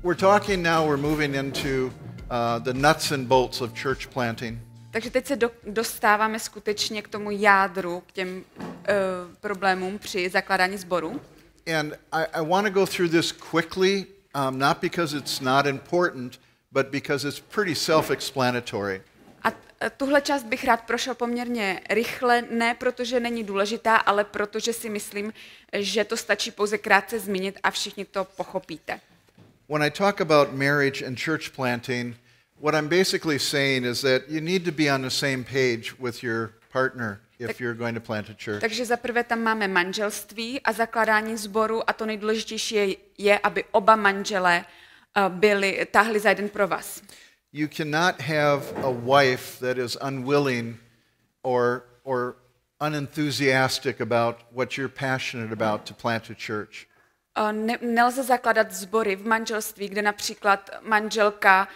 We're moving into the nuts and bolts of church planting. Takže teď se dostáváme skutečně k tomu jádru, k těm problémům při zakládání sboru. And I want to go through this quickly, not because it's not important, but because it's pretty self-explanatory. A tuhle část bych rád prošel poměrně rychle, ne protože není důležitá, ale protože si myslím, že to stačí pouze krátce zmínit a všichni to pochopíte. When I talk about marriage and church planting, what I'm basically saying is that you need to be on the same page with your partner if you're going to plant a church. Takže zaprvé tam máme manželství a zakládání sboru a to nejdůležitější je, aby oba manželé táhli za jeden provaz. You cannot have a wife that is unwilling or unenthusiastic about what you're passionate about to plant a church. Nelze zakládat sbory v manželství, kde například manželka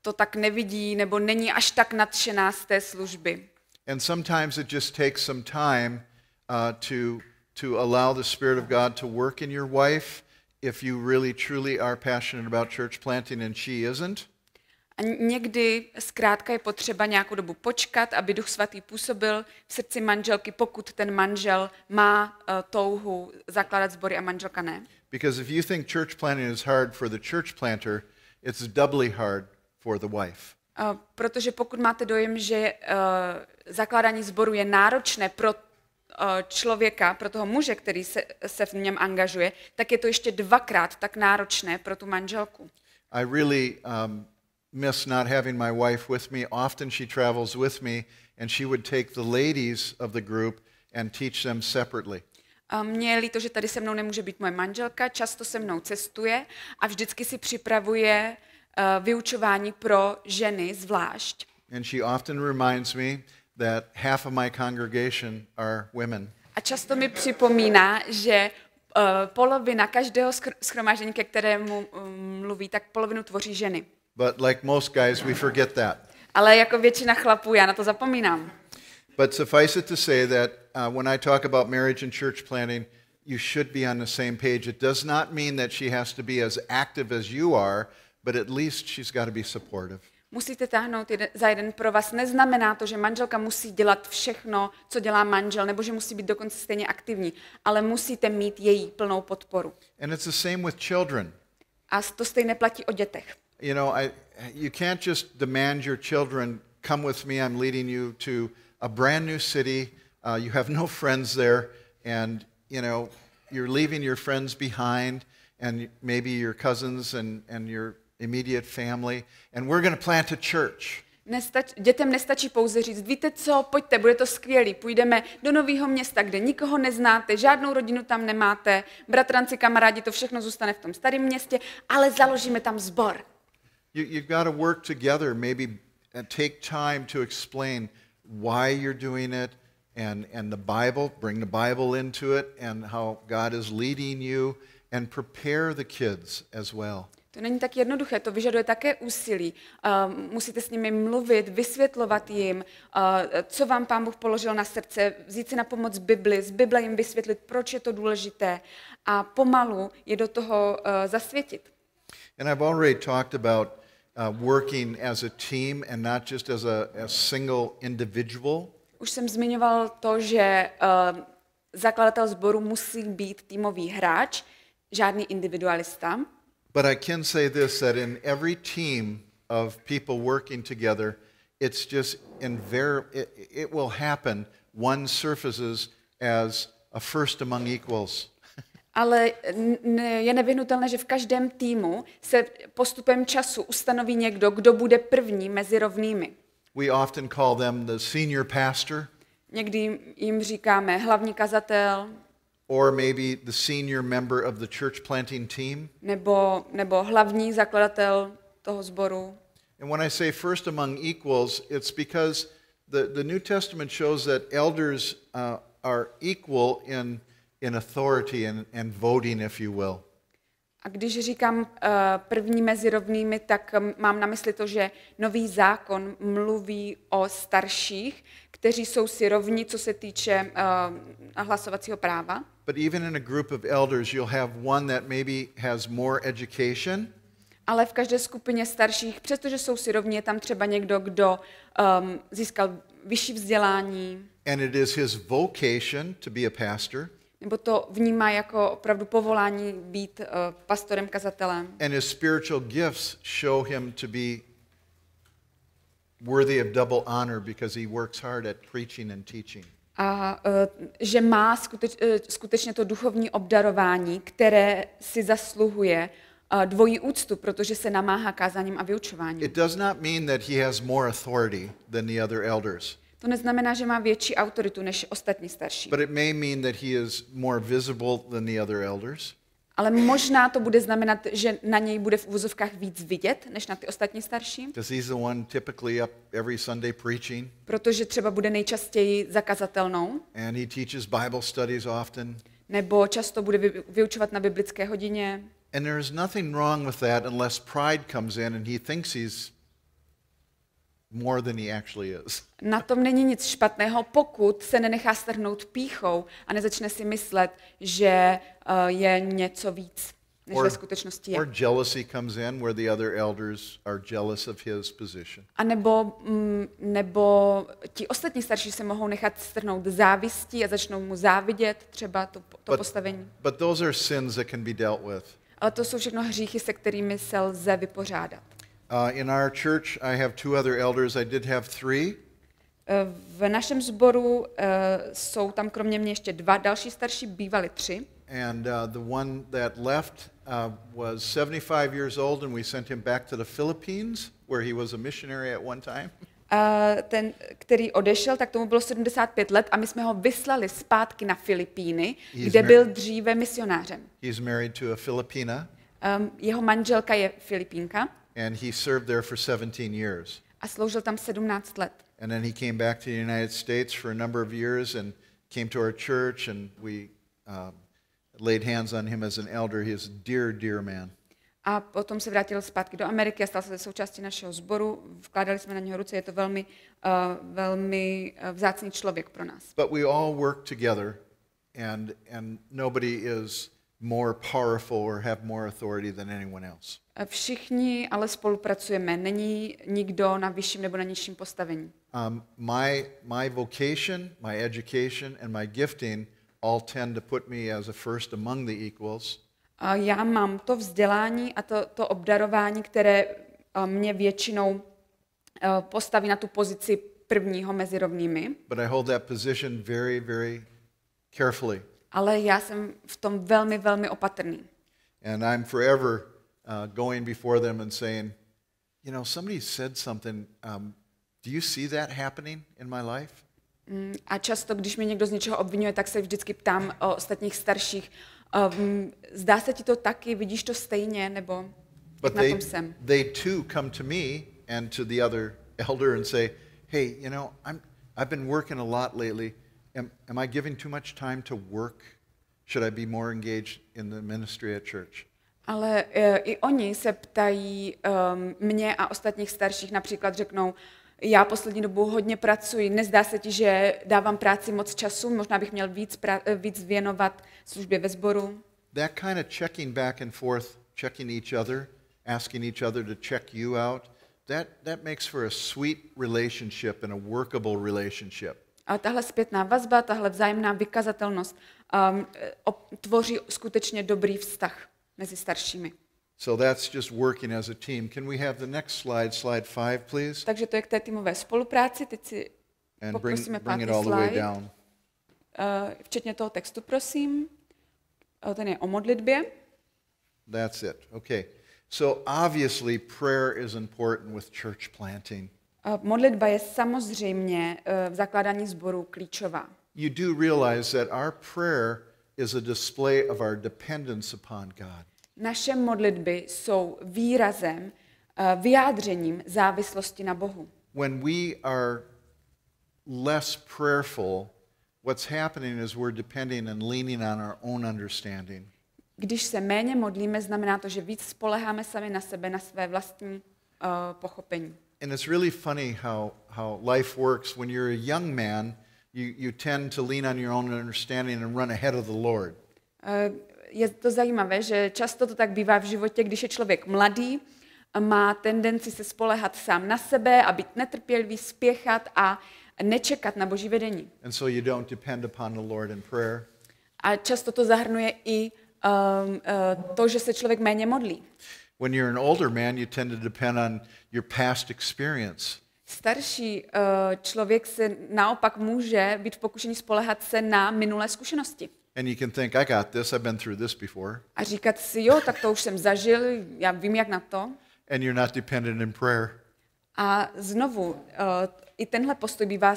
to tak nevidí nebo není až tak nadšená z té služby. And sometimes it just takes some time to allow the Spirit of God to work in your wife if you really truly are passionate about church planting and she isn't. A někdy zkrátka je potřeba nějakou dobu počkat, aby Duch Svatý působil v srdci manželky, pokud ten manžel má touhu zakládat sbory a manželka ne. Because if you think church planting is hard for the church planter, it's doubly hard for the wife. Protože pokud máte dojem, že zakládání sboru je náročné pro člověka, pro toho muže, který se v něm angažuje, tak je to ještě dvakrát tak náročné pro tu manželku. I really miss not having my wife with me. Often she travels with me and she would take the ladies of the group and teach them separately. Mně je líto, že tady se mnou nemůže být moje manželka, často se mnou cestuje a vždycky si připravuje vyučování pro ženy zvlášť. And she often reminds me that half of my congregation are women. A často mi připomíná, že polovina každého shromáždění, ke kterému mluví, tak polovinu tvoří ženy. But like most guys, we forget that. Ale jako většina chlapů, já na to zapomínám. But suffice it to say that when I talk about marriage and church planting, you should be on the same page. It does not mean that she has to be as active as you are, but at least she's got to be supportive. Musíte táhnout za jeden provaz. Neznamená to, že manželka musí dělat všechno, co dělá manžel, nebo že musí být dokonce stejně aktivní, ale musíte mít její plnou podporu. And it's the same with children. A to stejně platí o dětech. You know, you can't just demand your children, come with me, I'm leading you to a brand new city, you have no friends there, and, you know, you're leaving your friends behind, and maybe your cousins and your immediate family, and we're going to plant a church. Dětem nestačí pouze říct, víte co, pojďte, bude to skvělý, půjdeme do nového města, kde nikoho neznáte, žádnou rodinu tam nemáte, bratranci, kamarádi, to všechno zůstane v tom starém městě, ale založíme tam sbor. You've got to work together, maybe take time to explain why you're doing it, and the Bible, bring the Bible into it, and how God is leading you, and prepare the kids as well. To není tak jednoduché, to vyžaduje také úsilí. Musíte s nimi mluvit, vysvětlovat jim, co vám Pán Bůh položil na srdce, vzít si na pomoc Bibli, z Bible jim vysvětlit, proč je to důležité a pomalu je do toho zasvětit. And I've already talked about working as a team and not just as a single individual. Už jsem zmiňoval to, že zakladatel sboru musí být týmový hráč, žádný individualista. But I can say this, that in every team of people working together, it's just it will happen. One surfaces as a first among equals. Ale je nevyhnutelné, že v každém týmu se postupem času ustanoví někdo, kdo bude první mezi rovnými. We often call them the senior pastor. Někdy jim říkáme hlavní kazatel. Or maybe the senior member of the church planting team. Nebo hlavní zakladatel toho sboru. And when I say first among equals, it's because the New Testament shows that elders are equal in authority and voting, if you will. A když říkám první mezi rovnými, tak mám na mysli to, že Nový zákon mluví o starších, kteří jsou si rovni, co se týče hlasovacího práva. But even in a group of elders, you'll have one that maybe has more education. Ale v každé skupině starších, přestože jsou si rovni, je tam třeba někdo, kdo získal vyšší vzdělání. And it is his vocation to be a pastor. Nebo to vnímá jako opravdu povolání být pastorem, kazatelem. And his spiritual gifts show him to be worthy of double honor because he works hard at preaching and teaching. A že má skutečně to duchovní obdarování, které si zasluhuje dvojí úctu, protože se namáhá kázáním a vyučováním. It does not mean that he has more authority than the other elders. To neznamená, že má větší autoritu než ostatní starší. But it may mean that he is more visible than the other elders. Ale možná to bude znamenat, že na něj bude v úvozovkách víc vidět, než na ty ostatní starší. Because he's the one typically up every Sunday preaching. Protože třeba bude nejčastěji zakazatelnou. And he teaches Bible studies often. Nebo často bude vyučovat na biblické hodině. And there's nothing wrong with that unless pride comes in and he thinks he's more than he actually is. Na tom není nic špatného, pokud se nenechá strhnout pýchou a nezačne si myslet, že je něco víc, než ve skutečnosti je. Or jealousy comes in where the other elders are jealous of his position. A nebo ti ostatní starší se mohou nechat strhnout závistí a začnou mu závidět třeba to postavení. But those are sins that can be dealt with. Ale to jsou všechno hříchy, se kterými se lze vypořádat. In our church, I have two other elders. I did have three. V našem sboru jsou tam kromě mě ještě dva další starší, bývali tři. And the one that left was 75 years old, and we sent him back to the Philippines, where he was a missionary at one time. Ten, který odešel, tak tomu bylo 75 let a my jsme ho vyslali zpátky na Filipíny, kde byl dříve misionářem. He's married to a Filipina. Jeho manželka je Filipínka. And he served there for 17 years. A sloužil tam 17 let. And then he came back to the United States for a number of years and came to our church, and we laid hands on him as an elder. He is a dear, dear man. A potom se vrátil zpátky do Ameriky a stal se součástí našeho sboru. Vkládali jsme na něho ruce, je to velmi vzácný člověk pro nás. But we all work together, and nobody is more powerful or have more authority than anyone else. Všichni ale spolupracujeme, není nikdo na vyšším nebo na nižším postavení. My vocation, my education, and my gifting all tend to put me as a first among the equals. Já mám to vzdělání a to obdarování, které mě většinou postaví na tu pozici prvního mezi rovnými. But I hold that position very, very carefully. Ale já jsem v tom velmi, velmi opatrný. And I'm forever going before them and saying, you know, somebody said something. Do you see that happening in my life? A často, když mě někdo z něčeho obvinuje, tak se vždycky ptám o ostatních starších. Zdá se ti to taky, vidíš to stejně, nebo jak na tom jsem? They too come to me and to the other elder and say, hey, you know, I've been working a lot lately. Am I giving too much time to work? Should I be more engaged in the ministry at church? Ale i oni se ptají mě a ostatních starších, například řeknou, já poslední dobu hodně pracuji, nezdá se ti, že dávám práci moc času, možná bych měl víc věnovat službě ve sboru. That kind of checking back and forth, checking each other, asking each other to check you out, that makes for a sweet relationship and a workable relationship. A tahle zpětná vazba, tahle vzájemná vykazatelnost tvoří skutečně dobrý vztah mezi staršími. So that's just working as a team. Can we have the next slide, slide 5, please? Takže to je k té týmové spolupráci. Teď si poprosíme bring it pátý all the way slide. down. Včetně toho textu, prosím. Ten je o modlitbě. That's it. Okay. So obviously prayer is important with church planting. Modlitba je samozřejmě v zakládání sborů klíčová. You do realize that our prayer is a display of our dependence upon God. Naše modlitby jsou výrazem, vyjádřením závislosti na Bohu. When we are less prayerful, what's happening is we're depending and leaning on our own understanding. Když se méně modlíme, znamená to, že víc spoléháme sami na sebe, na své vlastní pochopení. And it's really funny how life works. When you're a young man, you tend to lean on your own understanding and run ahead of the Lord. Je to zajímavé, že často to tak bývá v životě, když je člověk mladý, má tendenci se spoléhat sám na sebe a být netrpělivý, spěchat a nečekat na Boží vedení. And so you don't depend upon the Lord in prayer. A často to zahrnuje i to, že se člověk méně modlí. When you're an older man, you tend to depend on your past experience. Starší člověk se naopak může být v pokušení spoléhat se na minulé zkušenosti. And you can think, I got this, I've been through this before. A říkat si, jo, tak to už jsem zažil, já vím, jak na to. And you're not dependent in prayer. A znovu, i tenhle postoj bývá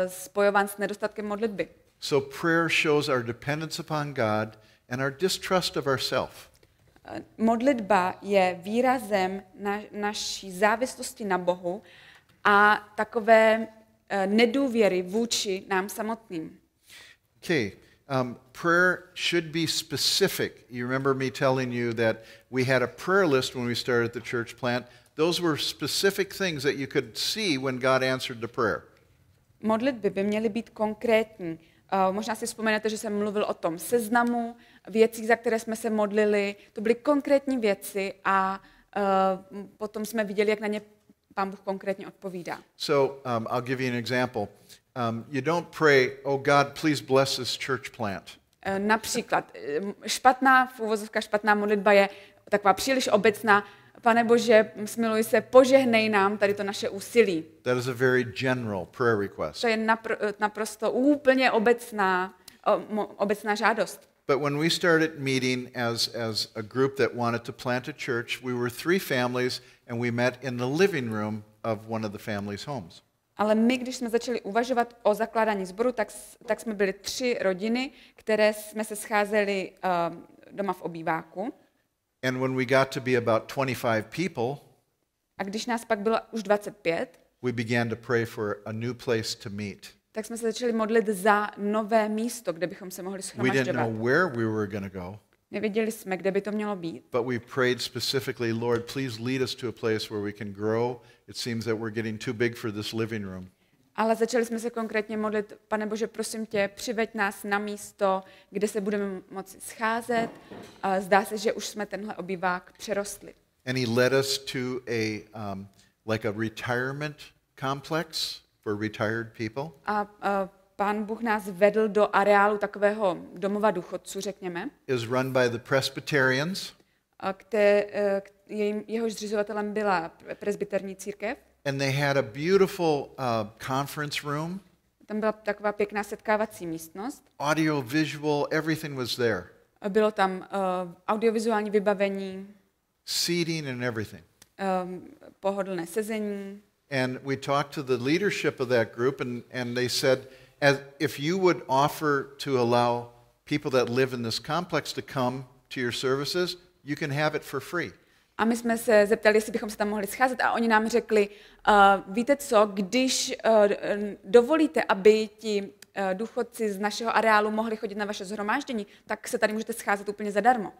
spojován s nedostatkem modlitby. So prayer shows our dependence upon God and our distrust of ourselves. Modlitba je výrazem naší závislosti na Bohu a takové nedůvěry vůči nám samotným. Okay, prayer should be specific. You remember me telling you that we had a prayer list when we started the church plant. Those were specific things that you could see when God answered the prayer. Modlitby by měly být konkrétní. Možná si vzpomenete, že jsem mluvil o tom seznamu věcí, za které jsme se modlili. To byly konkrétní věci a potom jsme viděli, jak na ně Pán Bůh konkrétně odpovídá. So I'll give you an example. You don't pray, oh God, please bless this church plant. Například špatná modlitba je taková příliš obecná. Pane Bože, smiluj se, požehnej nám tady to naše úsilí. That is a very general prayer request. To je naprosto úplně obecná žádost. But when we started meeting as a group that wanted to plant a church, we were 3 families and we met in the living room of one of the family's homes. Ale my, když jsme začali uvažovat o zakládání sboru, tak jsme byli 3 rodiny, které jsme se scházeli doma v obýváku. And when we got to be about 25 people, a když nás pak bylo už 25, we began to pray for a new place to meet. Tak jsme se začali modlit za nové místo, kde bychom se mohli We didn't shromažďovat. know where we were going to go, Nevěděli jsme, kde by to mělo být. but we prayed specifically, Lord, please lead us to a place where we can grow. It seems that we're getting too big for this living room. Ale začali jsme se konkrétně modlit, Pane Bože, prosím tě, přiveď nás na místo, kde se budeme moci scházet. A zdá se, že už jsme tenhle obývák přerostli. And he led us to like a retirement complex for retired people. A Pán Bůh nás vedl do areálu takového domova důchodců, řekněme. Is run by the Presbyterians. Jehož zřizovatelem byla presbyterní církev. And they had a beautiful conference room. Tam byla taková pěkná setkávací místnost. Audio, visual, everything was there. Bylo tam audiovizuální vybavení. Seating and everything. Pohodlné sezení. And we talked to the leadership of that group and they said, if you would offer to allow people that live in this complex to come to your services, you can have it for free. A my jsme se zeptali, jestli bychom se tam mohli scházet a oni nám řekli, víte co, když dovolíte, aby ti důchodci z našeho areálu mohli chodit na vaše shromáždění, tak se tady můžete scházet úplně zadarmo.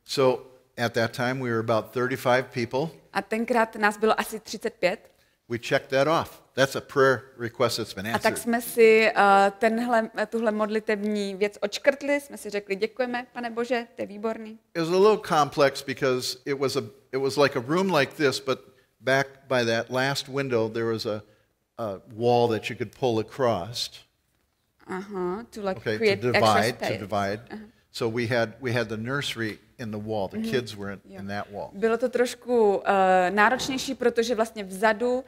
So at that time we were about 35 people. A tenkrát nás bylo asi 35. We checked that off. That's a prayer request that's been A answered. tak jsme si tuhle modlitevní věc odškrtli, jsme si řekli, děkujeme, Pane Bože, to je výborný. It was a little complex because it was like a room like this, but back by that last window there was a wall that you could pull across. To like Okay, create extra space. to divide. So we had the nursery in the wall. The kids were in that wall. Bylo to trošku náročnější, protože vlastně vzadu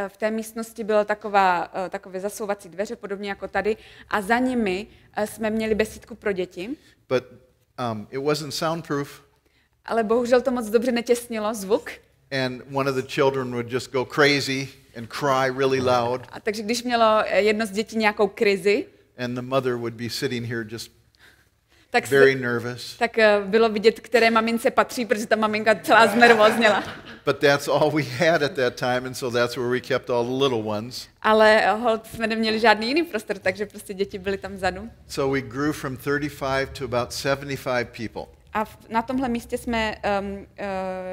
v té místnosti bylo takové zasouvací dveře, podobně jako tady, a za nimi jsme měli besídku pro děti. But it wasn't soundproof. Ale bohužel to moc dobře netěsnilo zvuk. And one of the children would just go crazy and cry really loud. A takže když mělo jedno z dětí nějakou krizi, And the mother would be sitting here just tak very nervous. Tak bylo vidět, které mamince patří, protože ta maminka celá znervózněla. But that's all we had at that time, and so that's where we kept all the little ones. Ale holt jsme neměli žádný jiný prostor, takže prostě děti byly tam vzadu. So we grew from 35 to about 75 people. A na tomhle místě jsme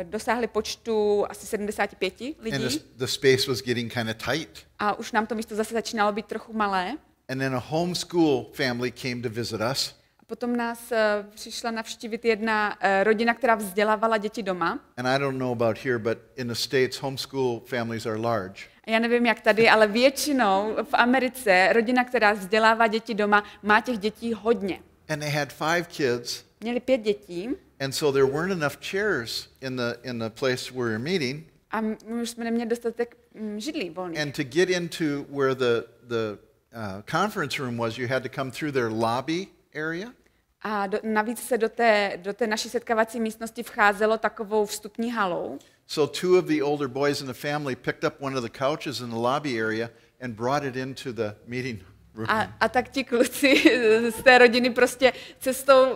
dosáhli počtu asi 75 lidí. And the space was getting kind of tight. A už nám to místo zase začínalo být trochu malé. And then a homeschool family came to visit us. A potom nás přišla navštívit jedna rodina, která vzdělávala děti doma. And I don't know about here, but in the States, homeschool families are large. A já nevím, jak tady, ale většinou v Americe rodina, která vzdělává děti doma, má těch dětí hodně. And they had 5 kids. Měli 5 dětí. And so there weren't enough chairs in the place where you're meeting. A my už jsme neměli dostatek židlí volných. And to get into where the conference room was, you had to come through their lobby area. A navíc se do té naší setkávací místnosti vcházelo takovou vstupní halou. So 2 of the older boys in the family picked up one of the couches in the lobby area and brought it into the meeting room. A tak ti kluci z té rodiny prostě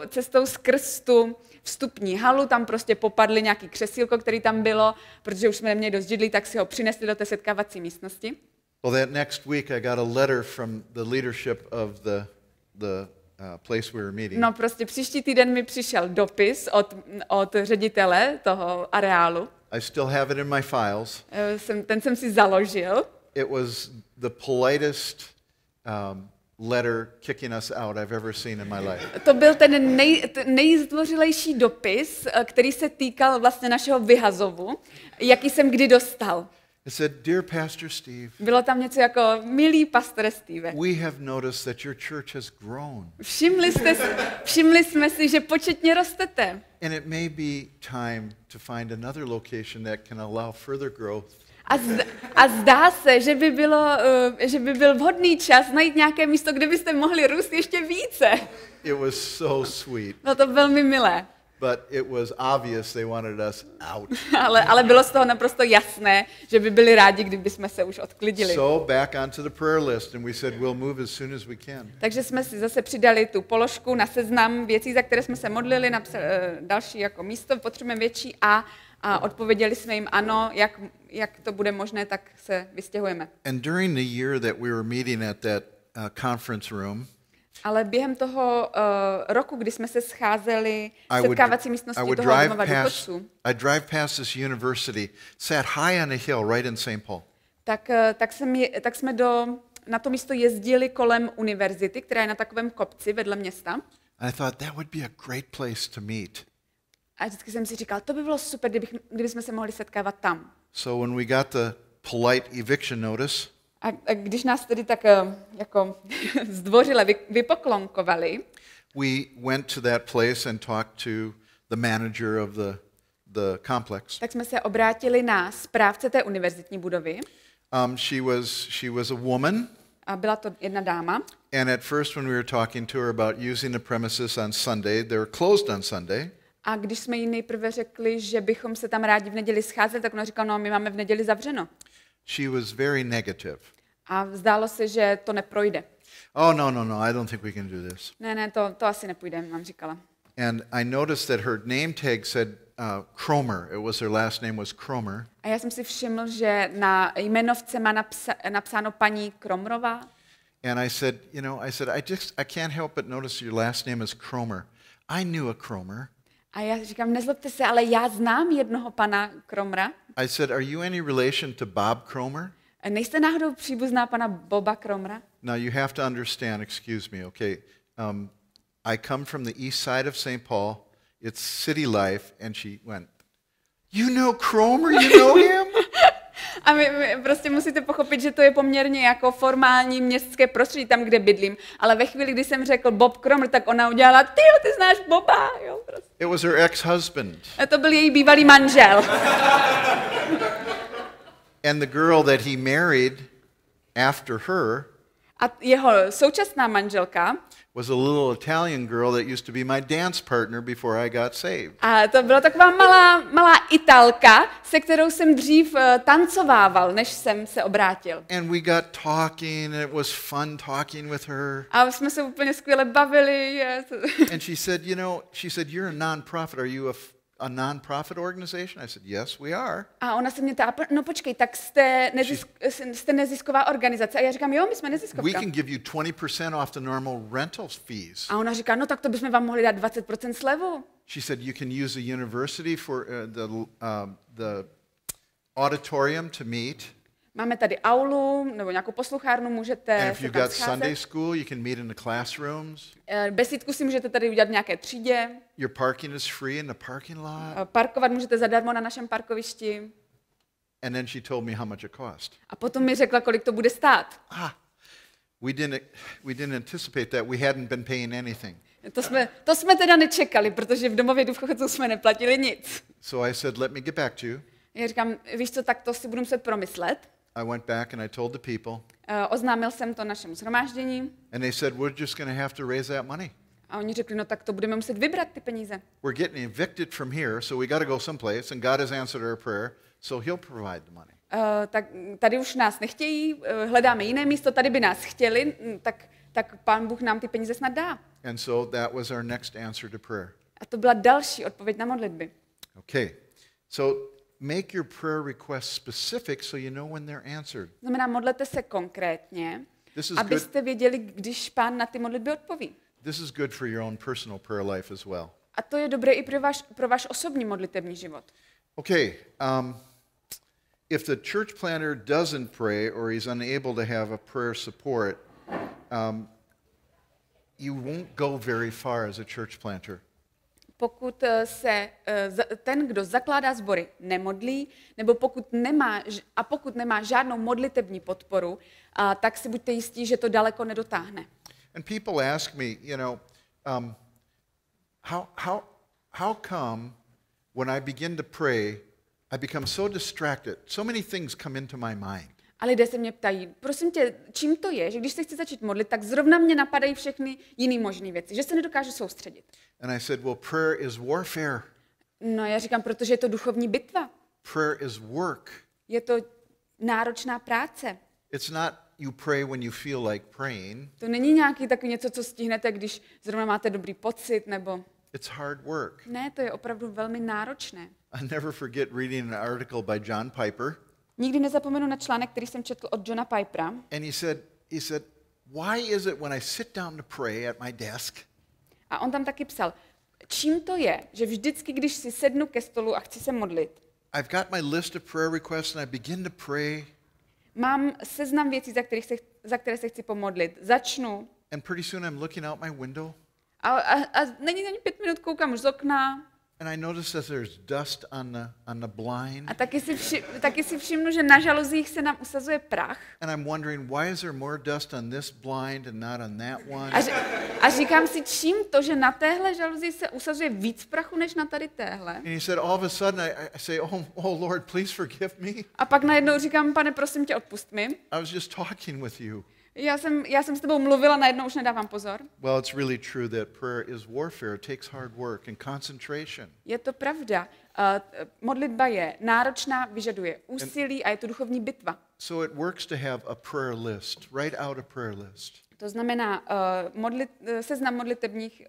cestou skrz tu vstupní halu, tam prostě popadli nějaký křesílko, který tam bylo, protože už jsme neměli dost židlí, tak si ho přinesli do té setkávací místnosti. Well, that next week I got a letter from the leadership of the place we were meeting. No prostě příští týden mi přišel dopis od ředitele toho areálu. I still have it in my files. Ten jsem si založil. It was the politest letter kicking us out I've ever seen in my life. To byl ten nejzdvořilejší dopis, který se týkal vlastně našeho vyhazovu, jaký jsem kdy dostal. It said, "Dear Pastor Steve, Bylo tam něco jako, milý pastore Steve. we have noticed that your church has grown, Všimli jsme si, že početně rostete. and it may be time to find another location that can allow further growth." A zdá se, že by byl vhodný čas najít nějaké místo, kde byste mohli růst ještě více. It was so sweet, Bylo to velmi milé. but it was obvious they wanted us out. Ale bylo z toho naprosto jasné, že by byli rádi, kdyby jsme se už odklidili. So back onto the prayer list, and we said we'll move as soon as we can. Takže jsme si zase přidali tu položku na seznam věcí, za které jsme se modlili, další jako místo, potřebujeme větší a odpověděli jsme jim ano, jak to bude možné, tak se vystěhujeme. And during the year that we were meeting at that conference room, Ale během toho roku, kdy jsme se scházeli v setkávací místnosti toho domova důchodců, I drive past this university, sat high on a hill right in St. Paul. tak jsme na to místo jezdili kolem univerzity, která je na takovém kopci vedle města. And I thought that would be a great place to meet. A vždycky jsem si říkal, to by bylo super, kdybychom se mohli setkávat tam. So when we got the polite eviction notice, A když nás tedy tak jako zdvořile vypoklonkovali, we went to that place and talked to the manager of the complex. tak jsme se obrátili na správce té univerzitní budovy. She was a woman. A byla to jedna dáma. And at first when we were talking to her about using the premises on Sunday, they were closed on Sunday. A když jsme jí nejprve řekli, že bychom se tam rádi v neděli scházeli, tak ona říkala, no my máme v neděli zavřeno. She was very negative. A zdálo se, že to neprojde. Oh, no, I don't think we can do this. Ne, to asi nepůjde, mám říkala. And I noticed that her name tag said Cromer. It was her last name was Cromer. A já jsem si všiml, že na jmenovce má napsáno paní Kromrová. And I said, I can't help but notice your last name is Cromer. I knew a Cromer. A já říkám, nezlobte se, ale já znám jednoho pana Kromra. I said, are you any relation to Bob Cromer? Nejste náhodou příbuzná pana Boba Kromra? Now you have to understand, excuse me, okay. I come from the east side of St. Paul. It's city life. And she went, you know Cromer? You know him? A my prostě musíte pochopit, že to je poměrně jako formální městské prostředí tam, kde bydlím. Ale ve chvíli, kdy jsem řekl Bob Cromer, tak ona udělala, ty znáš Boba? Jo, prostě. It was her ex-husband. A to byl její bývalý manžel. And the girl that he married after her a jeho současná manželka was a little Italian girl that used to be my dance partner before I got saved. A to byla taková malá Italka, se kterou jsem dřív tancovával, než jsem se obrátil. And we got talking, and it was fun talking with her. A jsme se úplně skvěle bavili. And she said, you're a non-profit. Are you a non-profit organization? I said, yes, we are. A ona se mě ptá, no počkej, tak jste nezisková organizace. A já říkám, jo, my jsme neziskovka. We can give you 20% off the normal rental fees. A ona říká, no tak to bychom vám mohli dát 20% slevu. She said, you can use the university for the auditorium to meet. Máme tady aulu nebo nějakou posluchárnu, můžete And if se you've tam got Sunday scházet. school, you can meet in the classrooms. Besídku si můžete tady udělat v nějaké třídě. Your parking is free in the parking lot. Parkovat můžete zadarmo na našem parkovišti. And then she told me how much it cost. A potom mi řekla, kolik to bude stát. We didn't anticipate that. We hadn't been paying anything. To jsme teda nečekali, protože v domově důchodců jsme neplatili nic. So I said, let me get back to you. Já říkám, víš co, tak to si budu muset promyslet. I went back and I told the people. Oznámil jsem to našemu shromáždění. And they said, we're just going to have to raise that money. A oni řekli, no tak to budeme muset vybrat ty peníze. We're getting evicted from here, so we got to go someplace, and God has answered our prayer, so he'll provide the money. Tak tady už nás nechtějí, hledáme jiné místo, tady by nás chtěli, tak Pán Bůh nám ty peníze snad dá. And so that was our next answer to prayer. A to byla další odpověď na modlitby. Okay. So make your prayer requests specific so you know when they're answered. Znamená, modlete se konkrétně, abyste věděli, když Pán na ty modlitby odpoví. This is good for your own personal prayer life as well. A to je dobré i pro váš osobní modlitební život. Okay. If the church planter doesn't pray or he's unable to have a prayer support, you won't go very far as a church planter. Pokud se ten, kdo zakládá sbory, nemodlí, nebo pokud nemá žádnou modlitební podporu, tak si buďte jistí, že to daleko nedotáhne. And people ask me, how come when I begin to pray, I become so distracted, so many things come into my mind. A lidé se mě ptají, prosím tě, čím to je, že když se chci začít modlit, tak zrovna mě napadají všechny jiné možné věci, že se nedokážu soustředit. And I said, well, prayer is warfare. No, já říkám, protože je to duchovní bitva. Prayer is work. Je to náročná práce. It's not you pray when you feel like praying. To není nějaký takový něco, co stihnete, když zrovna máte dobrý pocit, nebo... It's hard work. Ne, to je opravdu velmi náročné. I never forget reading an article by John Piper. Nikdy nezapomenu na článek, který jsem četl od Johna Pipera. And he said, why is it when I sit down to pray at my desk? A on tam taky psal, čím to je, že vždycky, když si sednu ke stolu a chci se modlit, I've got my list of prayer requests and I begin to pray. Mám seznam věcí, za které se chci pomodlit. Začnu. And pretty soon I'm looking out my window. A není ani 5 minut, koukám už z okna. And I notice that there's dust on the blind. A taky si všimnu, že na žaluzích se nám usazuje prach. And I'm wondering, why is there more dust on this blind and not on that one? A říkám si, čím to, že na téhle žaluzí se usazuje víc prachu, než na tady téhle. And he said, all of a sudden I say, oh Lord, please forgive me. A pak najednou říkám, Pane, prosím tě, odpust mi. I was just talking with you. Já jsem s tebou mluvila, najednou už nedávám pozor. Well, it's really true that prayer is warfare. It takes hard work and concentration. Je to pravda. Modlitba je náročná, vyžaduje úsilí a je to duchovní bitva. So it works to have a prayer list. Write out a prayer list. To znamená, seznam modlitebních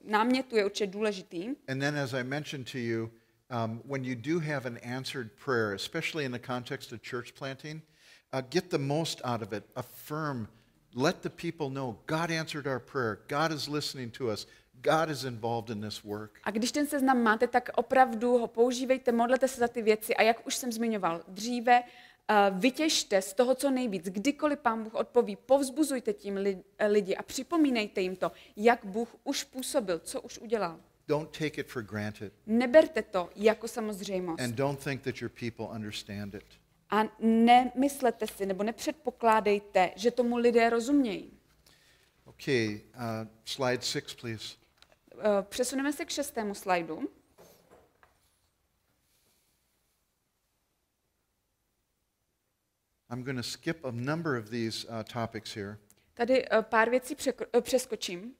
námětů je určitě důležitý. And then, as I mentioned to you, when you do have an answered prayer, especially in the context of church planting, get the most out of it. Affirm. Let the people know God answered our prayer. God is listening to us. God is involved in this work. A když ten seznam máte, tak opravdu ho používejte, modlete se za ty věci a jak už jsem zmiňoval dříve, vytěžte z toho co nejvíc. Kdykoliv Pán Bůh odpoví, povzbuzujte tím lidi a připomínejte jim to, jak Bůh už působil, co už udělal. Don't take it for granted. Neberte to jako samozřejmost. And don't think that your people understand it. A nemyslete si, nebo nepředpokládejte, že tomu lidé rozumějí. Okay, slide 6, please. Přesuneme se k 6. slajdu. I'm going to skip a number of these topics here. Tady pár věcí přeskočím.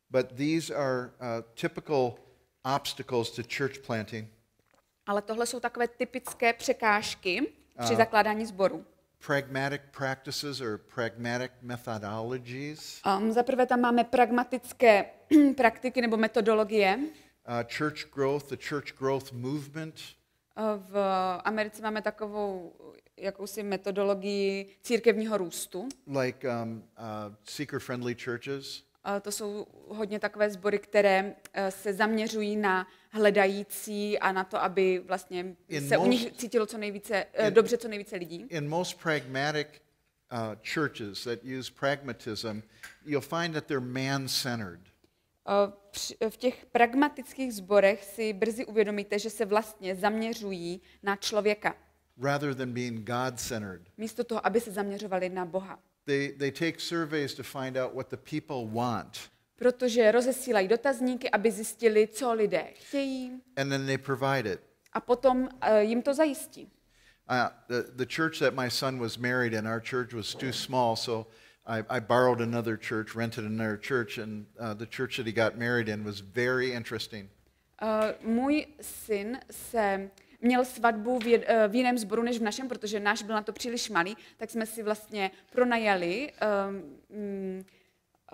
But these are typical obstacles to church planting. Ale tohle jsou takové typické překážky při zakládání sboru. Pragmatic practices or pragmatic methodologies. Za prvé tam máme pragmatické praktiky nebo metodologie. church growth, the church growth movement. V Americe máme takovou jakousi metodologii církevního růstu. Like seeker-friendly churches. To jsou hodně takové sbory, které se zaměřují na hledající a na to, aby vlastně se u nich cítilo dobře co nejvíce lidí. In most pragmatic churches that use pragmatism, you'll find that they're man-centered. V těch pragmatických sborech si brzy uvědomíte, že se vlastně zaměřují na člověka. Rather than being God-centered. Místo toho, aby se zaměřovali na Boha. They take surveys to find out what the people want. Protože rozesílají dotazníky, aby zjistili, co lidé chtějí. And then they provide it. A potom jim to zajistí. The church that my son was married in, our church was too small, so I borrowed another church, rented another church, and the church that he got married in was very interesting. Můj syn měl svatbu v jiném sboru než v našem, protože náš byl na to příliš malý, tak jsme si vlastně pronajali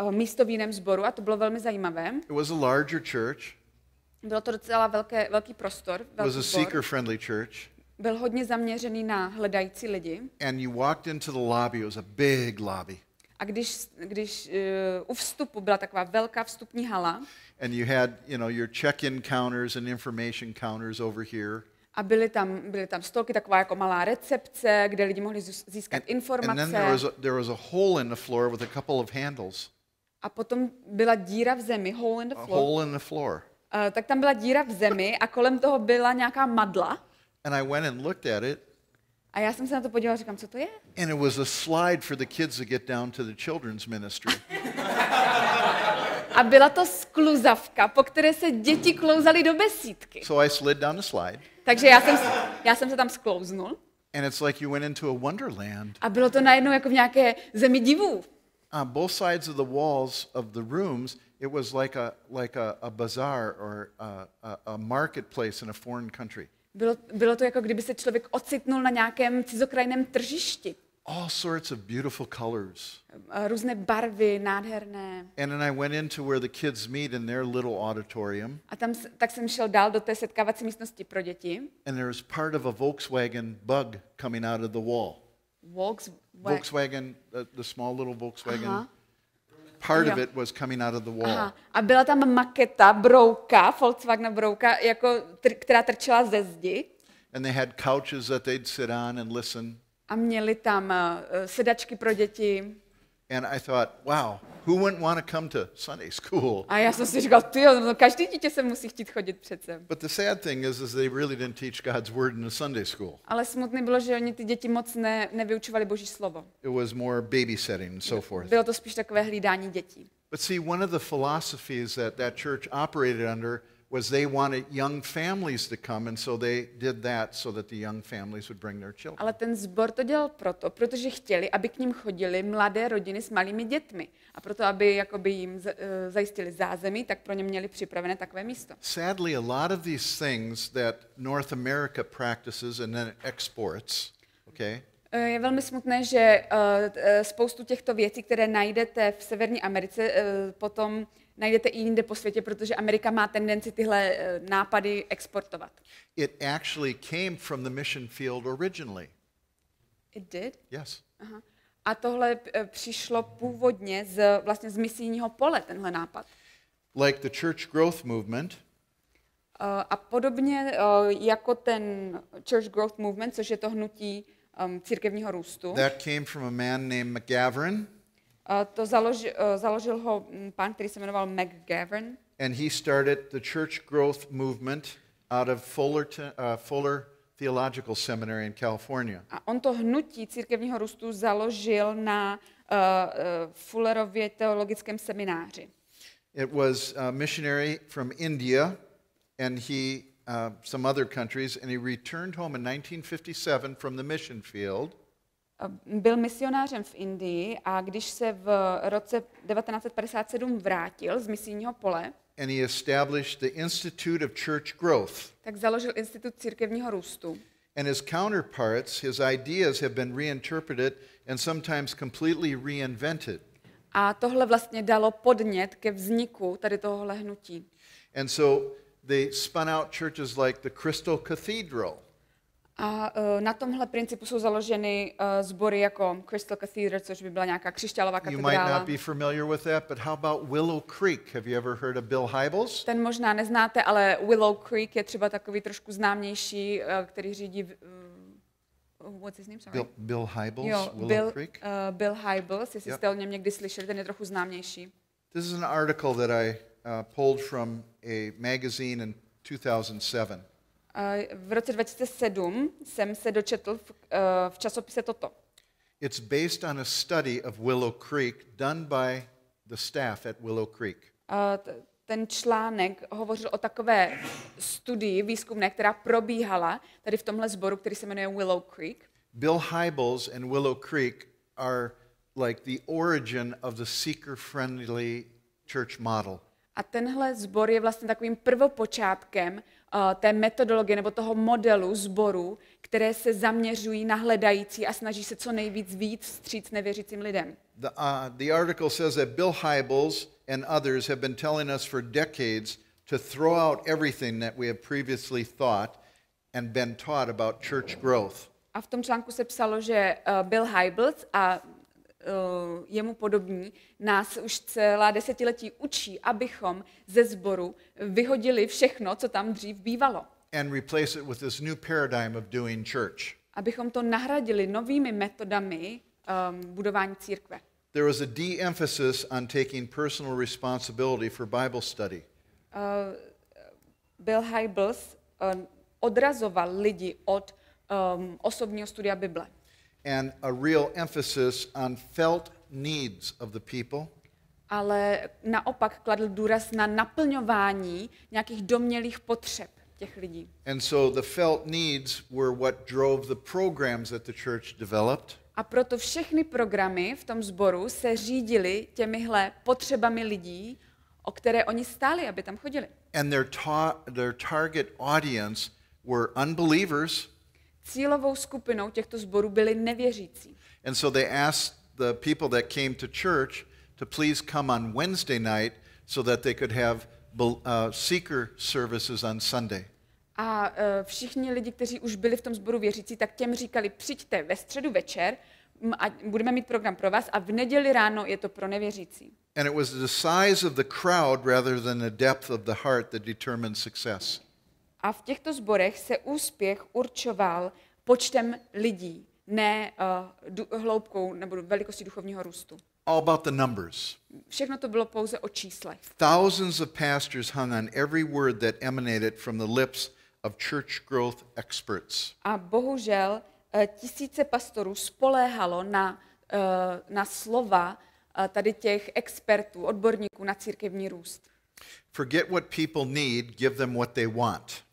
místo v jiném sboru a to bylo velmi zajímavé. It was a larger church. Bylo to docela velký prostor, It was a seeker-friendly church. Byl hodně zaměřený na hledající lidi. And you walked into the lobby, it was a big lobby. A když u vstupu byla taková velká vstupní hala. And you had, your check-in counters and information counters over here. A byly tam stolky, taková jako malá recepce, kde lidi mohli získat informace. And then there was a hole in the floor with a couple of handles. A potom byla díra v zemi, hole in the floor. A hole in the floor. Tak tam byla díra v zemi a kolem toho byla nějaká madla. And I went and looked at it. A já jsem se na to podívala a říkám, co to je? And it was a slide for the kids to get down to the children's ministry. A byla to skluzavka, po které se děti klouzaly do besídky. So I slid down the slide. Takže já jsem se tam sklouznul. And it's like you went into a wonderland. A bylo to najednou jako v nějaké zemi divů. On both sides of the walls of the rooms, it was like a bazaar or a marketplace in a foreign country. Bylo to jako kdyby se člověk ocitnul na nějakém cizokrajném tržišti. All sorts of beautiful colors. Různé barvy, nádherné. And then I went into where the kids meet in their little auditorium. A tak jsem šel dál do té setkávací místnosti pro děti. And there was part of a Volkswagen bug coming out of the wall. Volkswagen, the small little Volkswagen. Aha. Part of it was coming out of the wall. Aha. A byla tam maketa, brouka, Volkswagen brouka, která trčela ze zdi. And they had couches that they'd sit on and listen. A měli tam sedačky pro děti. And I thought, wow, who wouldn't want to come to Sunday school? A já jsem si říkal, každý dítě se musí chtít chodit přece. But the sad thing is they really didn't teach God's word in the Sunday school. Ale smutné bylo, že oni ty děti moc nevyučovali Boží slovo. It was more babysitting and so forth. Bylo to spíš takové hlídání dětí. But see, one of the philosophies that church operated under was they wanted young families to come, and so they did that so that the young families would bring their children. Ale ten sbor to dělal protože chtěli, aby k nim chodili mladé rodiny s malými dětmi. A proto, aby jakoby jim zajistili zázemí, tak pro ně měli připravené takové místo. Sadly, a lot of these things that North America practices and then exports, okay? Je velmi smutné, že spoustu těchto věcí, které najdete v Severní Americe, potom najdete i jinde po světě, protože Amerika má tendenci tyhle nápady exportovat. It actually came from the mission field originally. It did? Yes. Aha. A tohle přišlo původně vlastně z misijního pole, tenhle nápad. Like the church growth movement. A podobně jako ten church growth movement, což je to hnutí církevního růstu. That came from a man named McGavran. To založil ho pán, který se jmenoval McGavran. And he started the church growth movement out of Fuller Theological Seminary in California. A on to hnutí církevního růstu založil na Fullerově teologickém semináři. It was a missionary from India, and he some other countries, and he returned home in 1957 from the mission field. Byl misionářem v Indii a když se v roce 1957 vrátil z misijního pole, and he established the Institute of Church Growth. Tak založil Institut církevního růstu. And his counterparts, his ideas have been reinterpreted and sometimes completely reinvented. A tohle vlastně dalo podnět ke vzniku tady tohohle hnutí. And so they spun out churches like the Crystal Cathedral. A na tomhle principu jsou založeny sbory jako Crystal Cathedral, což by byla nějaká křišťálová You might katedrála. not be familiar with that, but how about Willow Creek? Have you ever heard of Bill Hybels? Ten možná neznáte, ale Willow Creek je třeba takový trošku známější, který řídí what's his name? Sorry. Bill Hybels, Jo, Willow Creek. Bill Hybels, jestli Yep. jste o něm někdy slyšeli, ten je trochu známější. This is an article that I pulled from a magazine in 2007. V roce 2007 jsem se dočetl v časopise toto. It's based on a study of Willow Creek done by the staff at Willow Creek. Ten článek hovořil o takové studii výzkumné, která probíhala tady v tomhle sboru, který se jmenuje Willow Creek. Bill Hybels and Willow Creek are like the origin of the seeker-friendly church model. A tenhle sbor je vlastně takovým prvopočátkem té metodologie nebo toho modelu sboru, které se zaměřují na hledající a snaží se co nejvíc víc vstříc nevěřícím lidem. The article says that Bill Hybels and others have been telling us for decades to throw out everything that we have previously thought and been taught about church growth. A v tom článku se psalo, že Bill Hybels a jemu podobní nás už celá desetiletí učí, abychom ze sboru vyhodili všechno, co tam dřív bývalo. And replace it with this new paradigm of doing church. Abychom to nahradili novými metodami budování církve. There was a de-emphasis on taking personal responsibility for Bible study. Bill Hybels odrazoval lidi od osobního studia Bible. And a real emphasis on felt needs of the people. Ale naopak kladl důraz na naplňování nějakých domnělých potřeb těch lidí. And so the felt needs were what drove the programs that the church developed. A proto všechny programy v tom sboru se řídily těmihle potřebami lidí, o které oni stáli, aby tam chodili. And their target audience were unbelievers. Cílovou skupinou těchto sborů byli nevěřící. And so they asked the people that came to church to please come on Wednesday night so that they could have seeker services on Sunday. A všichni lidi, kteří už byli v tom sboru věřící, tak těm říkali, přijďte ve středu večer a budeme mít program pro vás a v neděli ráno je to pro nevěřící. And it was the size of the crowd rather than the depth of the heart that determined success. A v těchto sborech se úspěch určoval počtem lidí, ne hloubkou nebo velikostí duchovního růstu. All about the numbers. Všechno to bylo pouze o číslech. Thousands of pastors hung on every word that emanated from the lips of church growth experts. A bohužel tisíce pastorů spoléhalo na slova tady těch expertů, odborníků na církevní růst. Forget what people need, give them what they want.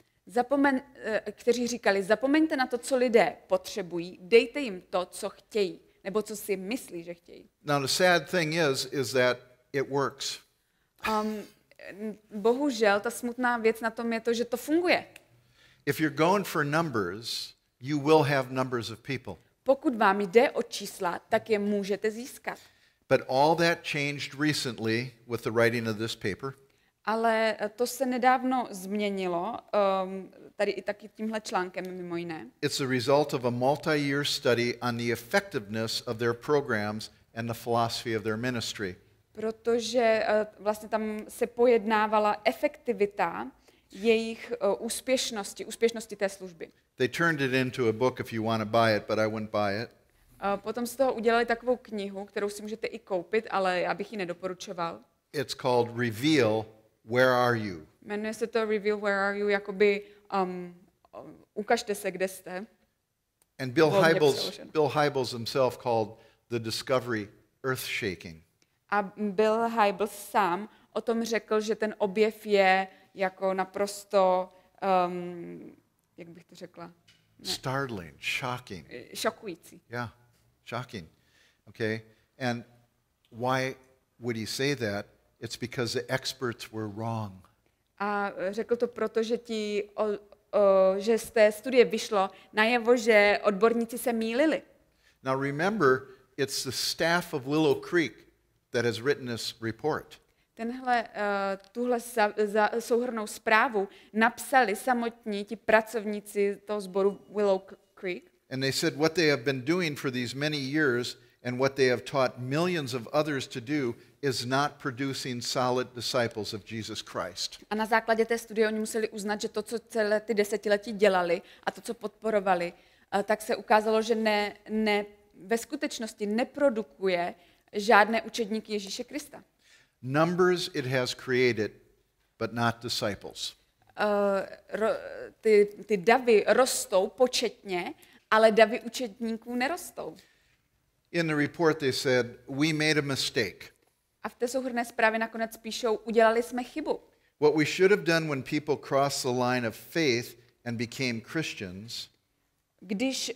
Kteří říkali, zapomeňte na to, co lidé potřebují, dejte jim to, co chtějí, nebo co si myslí, že chtějí. Now the sad thing is that it works. Bohužel ta smutná věc na tom je to, že to funguje. If you're going for numbers, you will have numbers of people. Pokud vám jde o čísla, tak je můžete získat. But all that changed recently with the writing of this paper. Ale to se nedávno změnilo, tady i taky tímhle článkem mimo jiné. It's a result of a multi-year study on the effectiveness of their programs and the philosophy of their ministry. Protože vlastně tam se pojednávala efektivita jejich úspěšnosti té služby. They turned it into a book if you want to buy it, but I wouldn't buy it. Potom z toho udělali takovou knihu, kterou si můžete i koupit, ale já bych ji nedoporučoval. It's called Reveal, Where Are You? Jmenuje se to Reveal, Where Are You, jakoby ukažte se, kde jste. And Bill Hybels himself called the discovery earth-shaking. A Bill Hybels sám o tom řekl, že ten objev je jako naprosto, jak bych to řekla? Startling, shocking. Šokující. Yeah, shocking. Okay, and why would he say that? It's because the experts were wrong. A řekl to proto, že z té studie vyšlo najevo, že odborníci se mýlili. Now remember, it's the staff of Willow Creek that has written this report. Tuhle souhrnnou zprávu napsali samotní ti pracovníci toho sboru Willow Creek. And they said what they have been doing for these many years and what they have taught millions of others to do is not producing solid disciples of Jesus Christ. A na základě té studie oni museli uznat, že to, co celé ty desetiletí dělali a to, co podporovali, tak se ukázalo, že ve skutečnosti neprodukuje žádné učedníky Ježíše Krista. Numbers it has created, but not disciples. Ty davy rostou početně, ale davy učedníků nerostou. In the report they said, we made a mistake. A v té souhrnné zprávě nakonec píšou, udělali jsme chybu. What we should have done when people crossed the line of faith and became Christians, když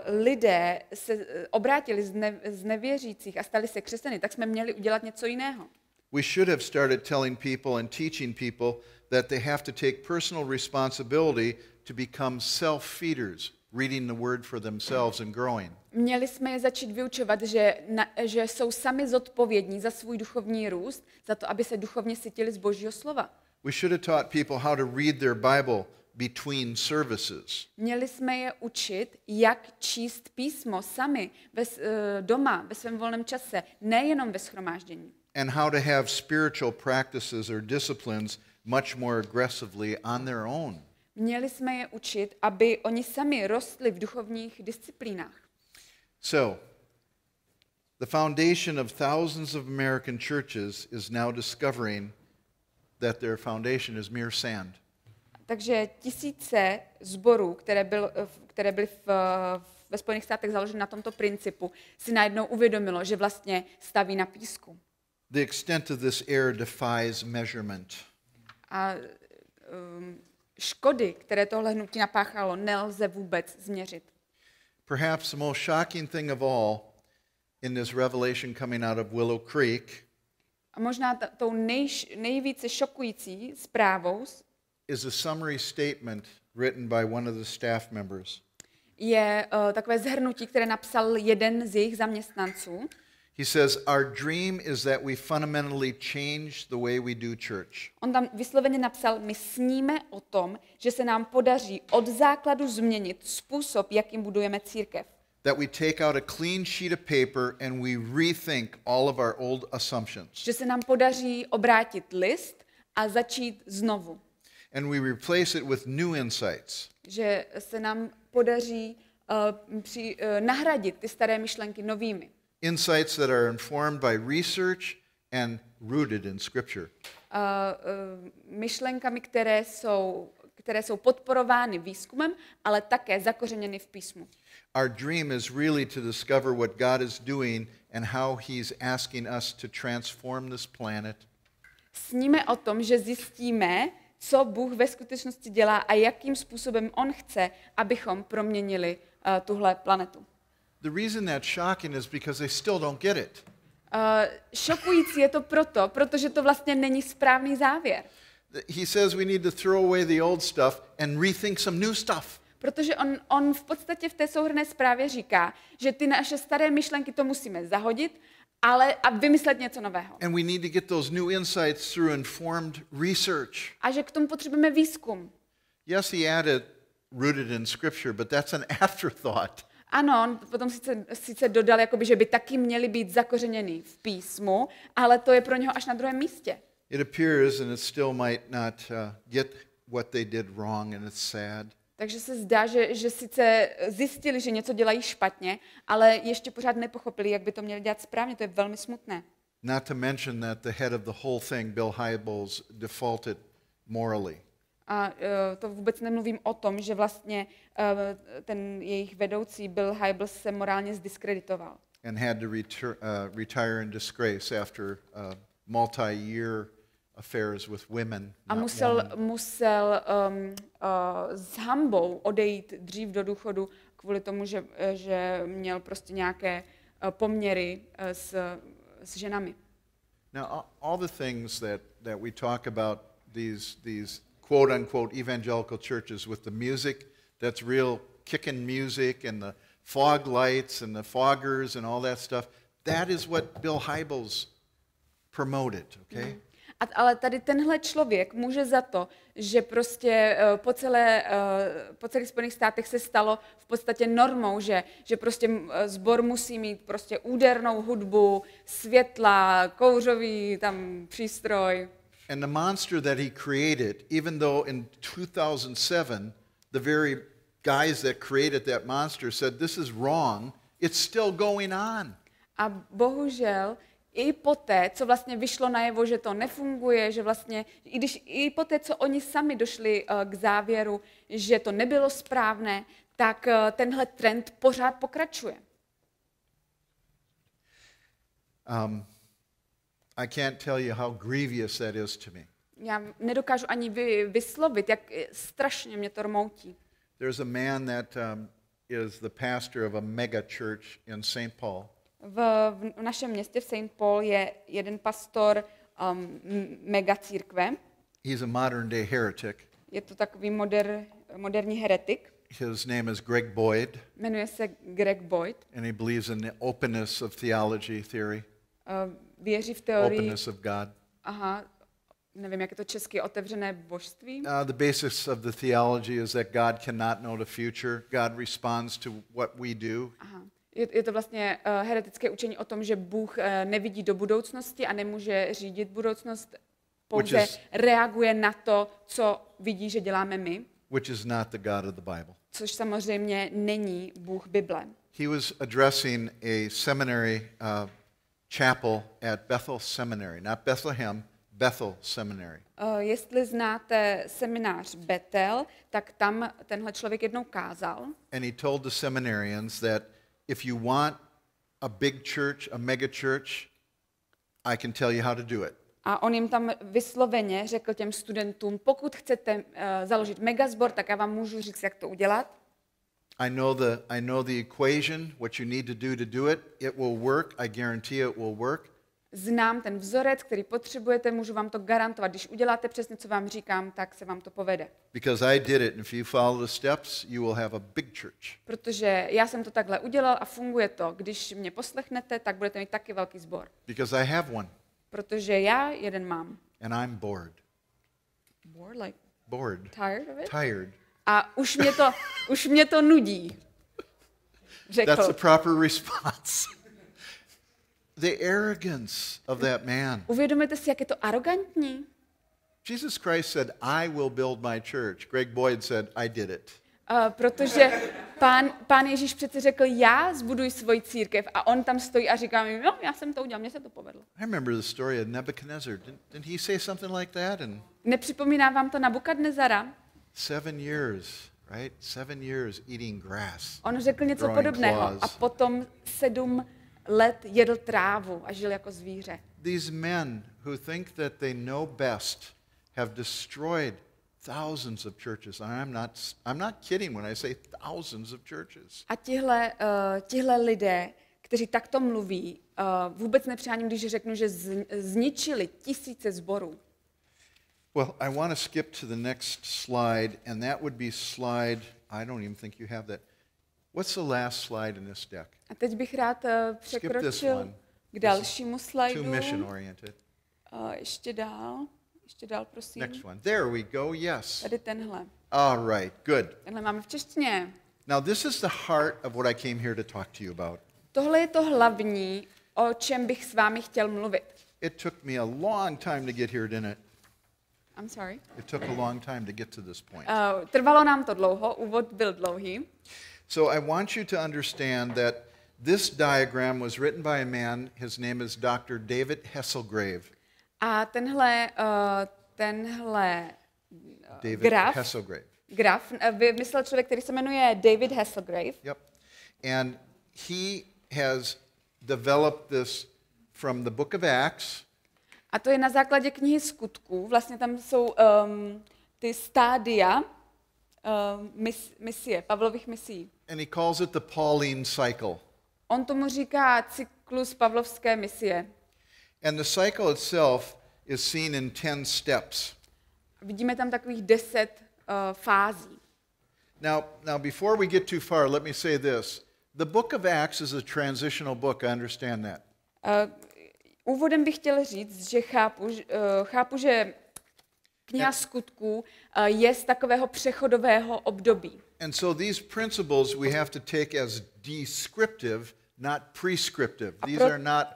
lidé se obrátili z nevěřících a stali se křesťany, tak jsme měli udělat něco jiného. we should have started telling people and teaching people that they have to take personal responsibility to become self-feeders, reading the word for themselves and growing. Měli jsme je začít vyučovat, že jsou sami zodpovědní za svůj duchovní růst, za to, aby se duchovně sytili z Božího slova. We should have taught people how to read their Bible between services. Měli jsme je učit, jak číst písmo sami doma, ve svém volném čase, nejenom ve shromáždění. And how to have spiritual practices or disciplines much more aggressively on their own. Měli jsme je učit, aby oni sami rostli v duchovních disciplínách. So, the foundation of thousands of American churches is now discovering that their foundation is mere sand. Takže tisíce sborů, které byly ve Spojených státech založeny na tomto principu, si najednou uvědomilo, že vlastně staví na písku. The extent of this error defies measurement. A škody, které tohle hnutí napáchalo, nelze vůbec změřit. Perhaps the most shocking thing of all in this revelation coming out of Willow Creek A možná tou nejvíce šokující zprávou is a summary statement written by one of the staff members. je takové shrnutí, které napsal jeden z jejich zaměstnanců. He says, our dream is that we fundamentally change the way we do church. On tam vysloveně napsal, my sníme o tom, že se nám podaří od základu změnit způsob, jakým budujeme církev. That we take out a clean sheet of paper and we rethink all of our old assumptions. Že se nám podaří obrátit list a začít znovu. And we replace it with new insights. Že se nám podaří nahradit ty staré myšlenky novými. Insights that are informed by research and rooted in Scripture. Myšlenkami, které jsou podporovány výzkumem, ale také zakořeněny v písmu. Our dream is really to discover what God is doing and how He's asking us to transform this planet. Sníme o tom, že zjistíme, co Bůh ve skutečnosti dělá a jakým způsobem on chce, abychom proměnili tuhle planetu. The reason that's shocking is because they still don't get it. Šokující je to protože to vlastně není správný závěr. He says we need to throw away the old stuff and rethink some new stuff. Protože on v podstatě v té souhrnné zprávě říká, že ty naše staré myšlenky to musíme zahodit, ale a vymyslet něco nového. And we need to get those new insights through informed research. A že k tomu potřebujeme výzkum. Yes, he added rooted in Scripture, but that's an afterthought. Ano, on potom sice dodal, jakoby, že by taky měli být zakořeněný v písmu, ale to je pro něho až na druhém místě. It appears, and it still might not get what they did wrong, and it's sad. Takže se zdá, že sice zjistili, že něco dělají špatně, ale ještě pořád nepochopili, jak by to měli dělat správně. To je velmi smutné. Not to mention that the head of the whole thing, Bill Hybels, defaulted morally. A to vůbec nemluvím o tom, že vlastně ten jejich vedoucí Bill Hybels se morálně zdiskreditoval. And had to retire in disgrace after multi-year affairs with women. A musel s hanbou odejít dřív do důchodu kvůli tomu, že měl prostě nějaké poměry s ženami. Now, all the things that we talk about, these quote-unquote evangelical churches with the music, that's real kickin' music, and the fog lights and the foggers and all that stuff, that is what Bill Hybels promoted, okay? Ale tady tenhle člověk může za to, že prostě po celých Spojených státech se stalo v podstatě normou, že prostě sbor musí mít prostě údernou hudbu, světla, kouřový tam přístroj. And the monster that he created, even though in 2007 the very guys that created that monster said this is wrong, it's still going on. A bohužel i poté, co vlastně vyšlo najevo, že to nefunguje, že vlastně, i poté, co oni sami došli k závěru, že to nebylo správné, tak tenhle trend pořád pokračuje. I can't tell you how grievous that is to me. Já nedokážu ani vyslovit, jak strašně mě to rmoutí. There's a man that is the pastor of a mega church in St. Paul. V našem městě v St. Paul je jeden pastor mega církve. He's a modern day heretic. Je to takový moderní heretik. His name is Greg Boyd. Jmenuje se Greg Boyd. And he believes in the openness of theology theory. Věří v teorii. Openness of God. Aha, nevím, jak je to česky, otevřené božství. The basis of the theology is that God cannot know the future. God responds to what we do. Aha. Je to vlastně heretické učení o tom, že Bůh nevidí do budoucnosti a nemůže řídit budoucnost, pouze reaguje na to, co vidí, že děláme my. Which is not the God of the Bible. Což samozřejmě není Bůh Bible. He was addressing a seminary chapel at Bethel Seminary, not Bethlehem, Bethel Seminary. Jestli znáte seminář Bethel, tak tam tenhle člověk jednou kázal. And he told the seminarians that if you want a big church, a mega church, I can tell you how to do it. A on jim tam vysloveně řekl těm studentům, pokud chcete založit megazbor, tak já vám můžu říct, jak to udělat. I know the equation, what you need to do it. It will work. I guarantee it will work. Znám ten vzorec, který potřebujete, můžu vám to garantovat. Když uděláte přesně, co vám říkám, tak se vám to povede. Because I did it, and if you follow the steps, you will have a big church. Protože já jsem to takhle udělal a funguje to. Když mě poslechnete, tak budete mít taky velký sbor. Because I have one. Protože já jeden mám. And I'm bored. Bored, like bored. Tired of it? Tired. A už mě to nudí. Řekl. That's the proper response. The arrogance of that man. Uvědomujete si, jak je to arrogantní? Jesus Christ said, I will build my church. Greg Boyd said, I did it. Protože pán Ježíš přece řekl, já zbuduji svoji církev a on tam stojí a říká mi, no, já jsem to udělal, mně se to povedlo. I remember the story of Nebuchadnezzar. Didn't he say something like that? And nepřipomíná vám to Nabukadnezara? 7 years, right? 7 years eating grass. On řekl něco podobného a potom 7 let jedl trávu a žil jako zvíře. These men who think that they know best have destroyed thousands of churches. And I'm not kidding when I say thousands of churches. A tihle lidé, kteří takto mluví, vůbec nepřeháním, když řeknu, že zničili tisíce sborů. Well, I want to skip to the next slide, and that would be slide, I don't even think you have that. What's the last slide in this deck? A teď bych rád překročil k dalšímu slajdu. Too mission oriented. Ještě dál, prosím. Next one. There we go, yes. Tady tenhle. All right, good. Tenhle máme v češtině. Now this is the heart of what I came here to talk to you about. Tohle je to hlavní, o čem bych s vámi chtěl mluvit. It took me a long time to get here, didn't it? I'm sorry. It took a long time to get to this point. Trvalo nám to dlouho, úvod byl dlouhý. So I want you to understand that this diagram was written by a man, his name is Dr. David Hasselgrave. A tenhle graf vymyslel člověk, který se jmenuje David Hasselgrave. Yep. And he has developed this from the book of Acts. A to je na základě knihy Skutků. Vlastně tam jsou ty stádia misie, Pavlových misií. And he calls it the Pauline cycle. On tomu říká cyklus Pavlovské misie. And the cycle itself is seen in 10 steps. Vidíme tam takových 10 fází. Now, before we get too far, let me say this. The book of Acts is a transitional book, I understand that. Úvodem bych chtěl říct, že chápu, že kniha Skutků je z takového přechodového období. And so these principles we have to take as descriptive, not prescriptive. These are not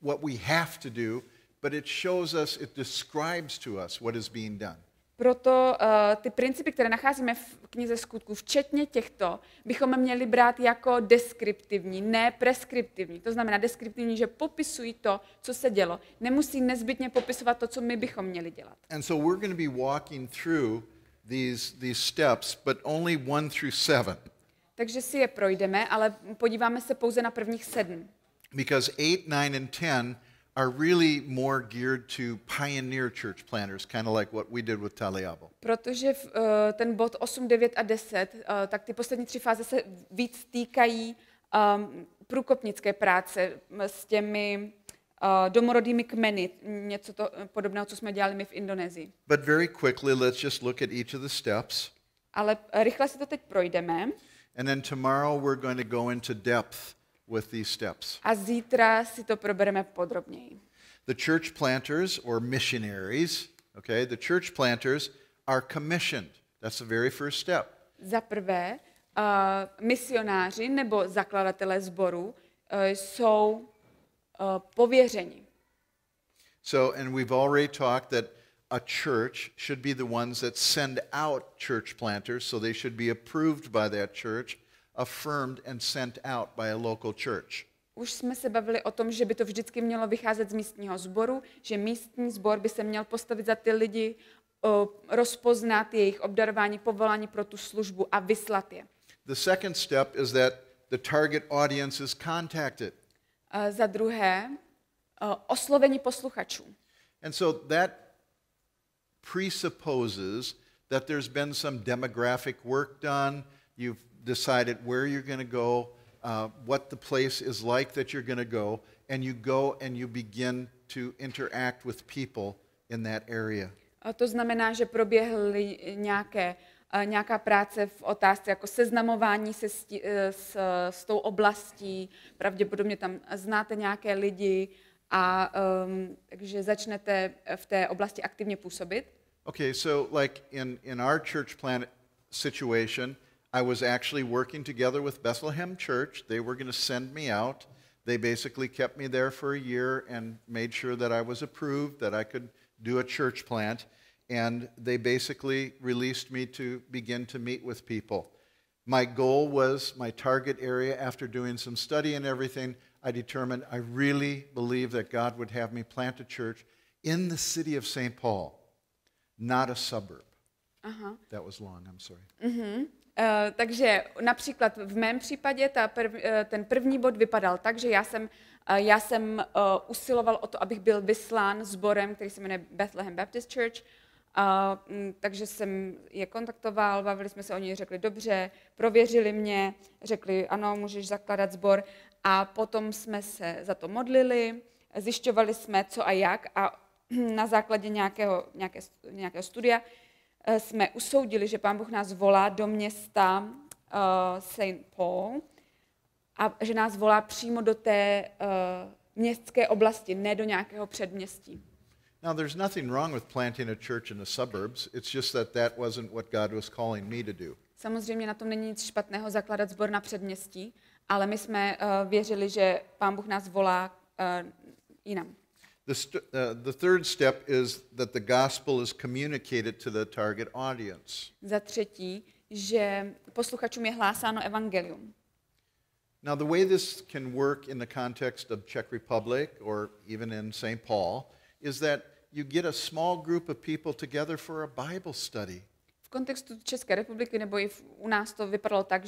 what we have to do, but it shows us, it describes to us what is being done. Proto ty principy, které nacházíme v knize Skutků, včetně těchto, bychom měli brát jako deskriptivní, ne preskriptivní. To znamená deskriptivní, že popisují to, co se dělo. Nemusí nezbytně popisovat to, co my bychom měli dělat. And so we're going to be walking through these steps, but only 1 through 7. Takže si je projdeme, ale podíváme se pouze na prvních 7. Because 8, 9, and 10 are really more geared to pioneer church planters, kind of like what we did with Taliabo. Protože ten bod 8, 9 a 10, tak ty poslední 3 fáze se víc týkají průkopnické práce s těmi domorodými kmeny, něco podobného, co jsme dělali my v Indonésii. But very quickly, let's just look at each of the steps. Ale rychle si to teď projdeme. And then tomorrow we're going to go into depth with these steps. A zítra si to probereme podrobněji. The church planters or missionaries, okay, the church planters are commissioned. That's the very first step. Za prvé, misionáři nebo zakladatelé sborů jsou pověřeni. So, and we've already talked that a church should be the ones that send out church planters, so they should be approved by that church, affirmed and sent out by a local church. Už jsme se bavili o tom, že by to vždycky mělo vycházet z místního sboru, že místní sbor by se měl postavit za ty lidi, rozpoznat jejich obdarování, povolání pro tu službu a vyslat je. The second step is that the target audience is contacted. Za druhé, oslovení posluchačů. And so that presupposes that there's been some demographic work done. You've decided where you're going to go, what the place is like that you're going to go, and you begin to interact with people in that area. A to znamená, že proběhly nějaká práce v otázce jako seznamování se s tou oblastí, pravděpodobně tam znáte nějaké lidi a takže začnete v té oblasti aktivně působit. Okay, so like in our church plant situation, I was actually working together with Bethlehem Church. They were going to send me out. They basically kept me there for a year and made sure that I was approved, that I could do a church plant. And they basically released me to begin to meet with people. My goal was, my target area, after doing some study and everything, I determined I really believe that God would have me plant a church in the city of St. Paul, not a suburb. That was long, I'm sorry. Takže například v mém případě ten první bod vypadal tak, že já jsem usiloval o to, abych byl vyslán sborem, který se jmenuje Bethlehem Baptist Church. Takže jsem je kontaktoval, bavili jsme se o něj, řekli dobře, prověřili mě, řekli ano, můžeš zakládat sbor a potom jsme se za to modlili, zjišťovali jsme co a jak a na základě nějakého studia jsme usoudili, že Pán Bůh nás volá do města St. Paul a že nás volá přímo do té městské oblasti, ne do nějakého předměstí. Now, there's nothing wrong with planting a church in the suburbs. It's just that wasn't what God was calling me to do. Samozřejmě na tom není nic špatného zakládat sbor na předměstí, ale my jsme věřili, že Pán Bůh nás volá jinam. The third step is that the gospel is communicated to the target audience. Za třetí, že posluchačům je hlásáno evangelium. Now, the way this can work in the context of Czech Republic or even in St. Paul is that you get a small group of people together for a Bible study. V kontextu České republiky nebo i u nás to vypadalo tak,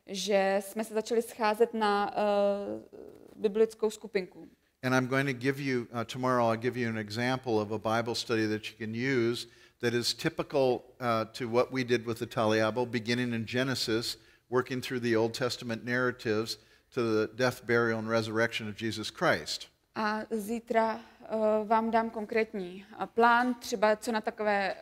že jsme se začali scházet na biblickou skupinku. And I'm going to give you, tomorrow I'll give you an example of a Bible study that you can use that is typical to what we did with the Taliabo, beginning in Genesis, working through the Old Testament narratives to the death, burial, and resurrection of Jesus Christ. A zítra vám dám konkrétní plán, třeba co na takové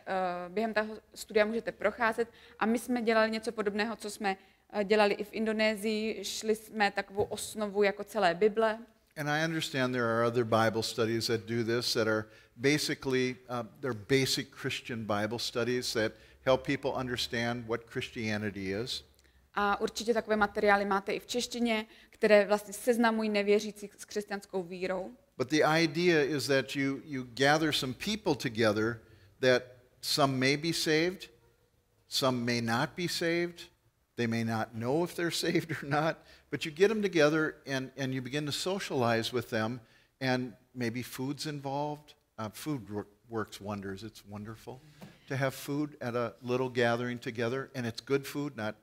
během toho studia můžete procházet. A my jsme dělali něco podobného, co jsme dělali i v Indonésii. Šli jsme takovou osnovu jako celé Bible. And I understand there are other Bible studies that do this that are basically, they're basic Christian Bible studies that help people understand what Christianity is. A určitě takové materiály máte i v češtině, které vlastně seznamují nevěřící s křesťanskou vírou. But the idea is that you gather some people together that some may be saved, some may not be saved, they may not know if they're saved or not, but you get them together and you begin to socialize with them, and maybe food's involved. Food works wonders. It's wonderful to have food at a little gathering together, and it's good food, not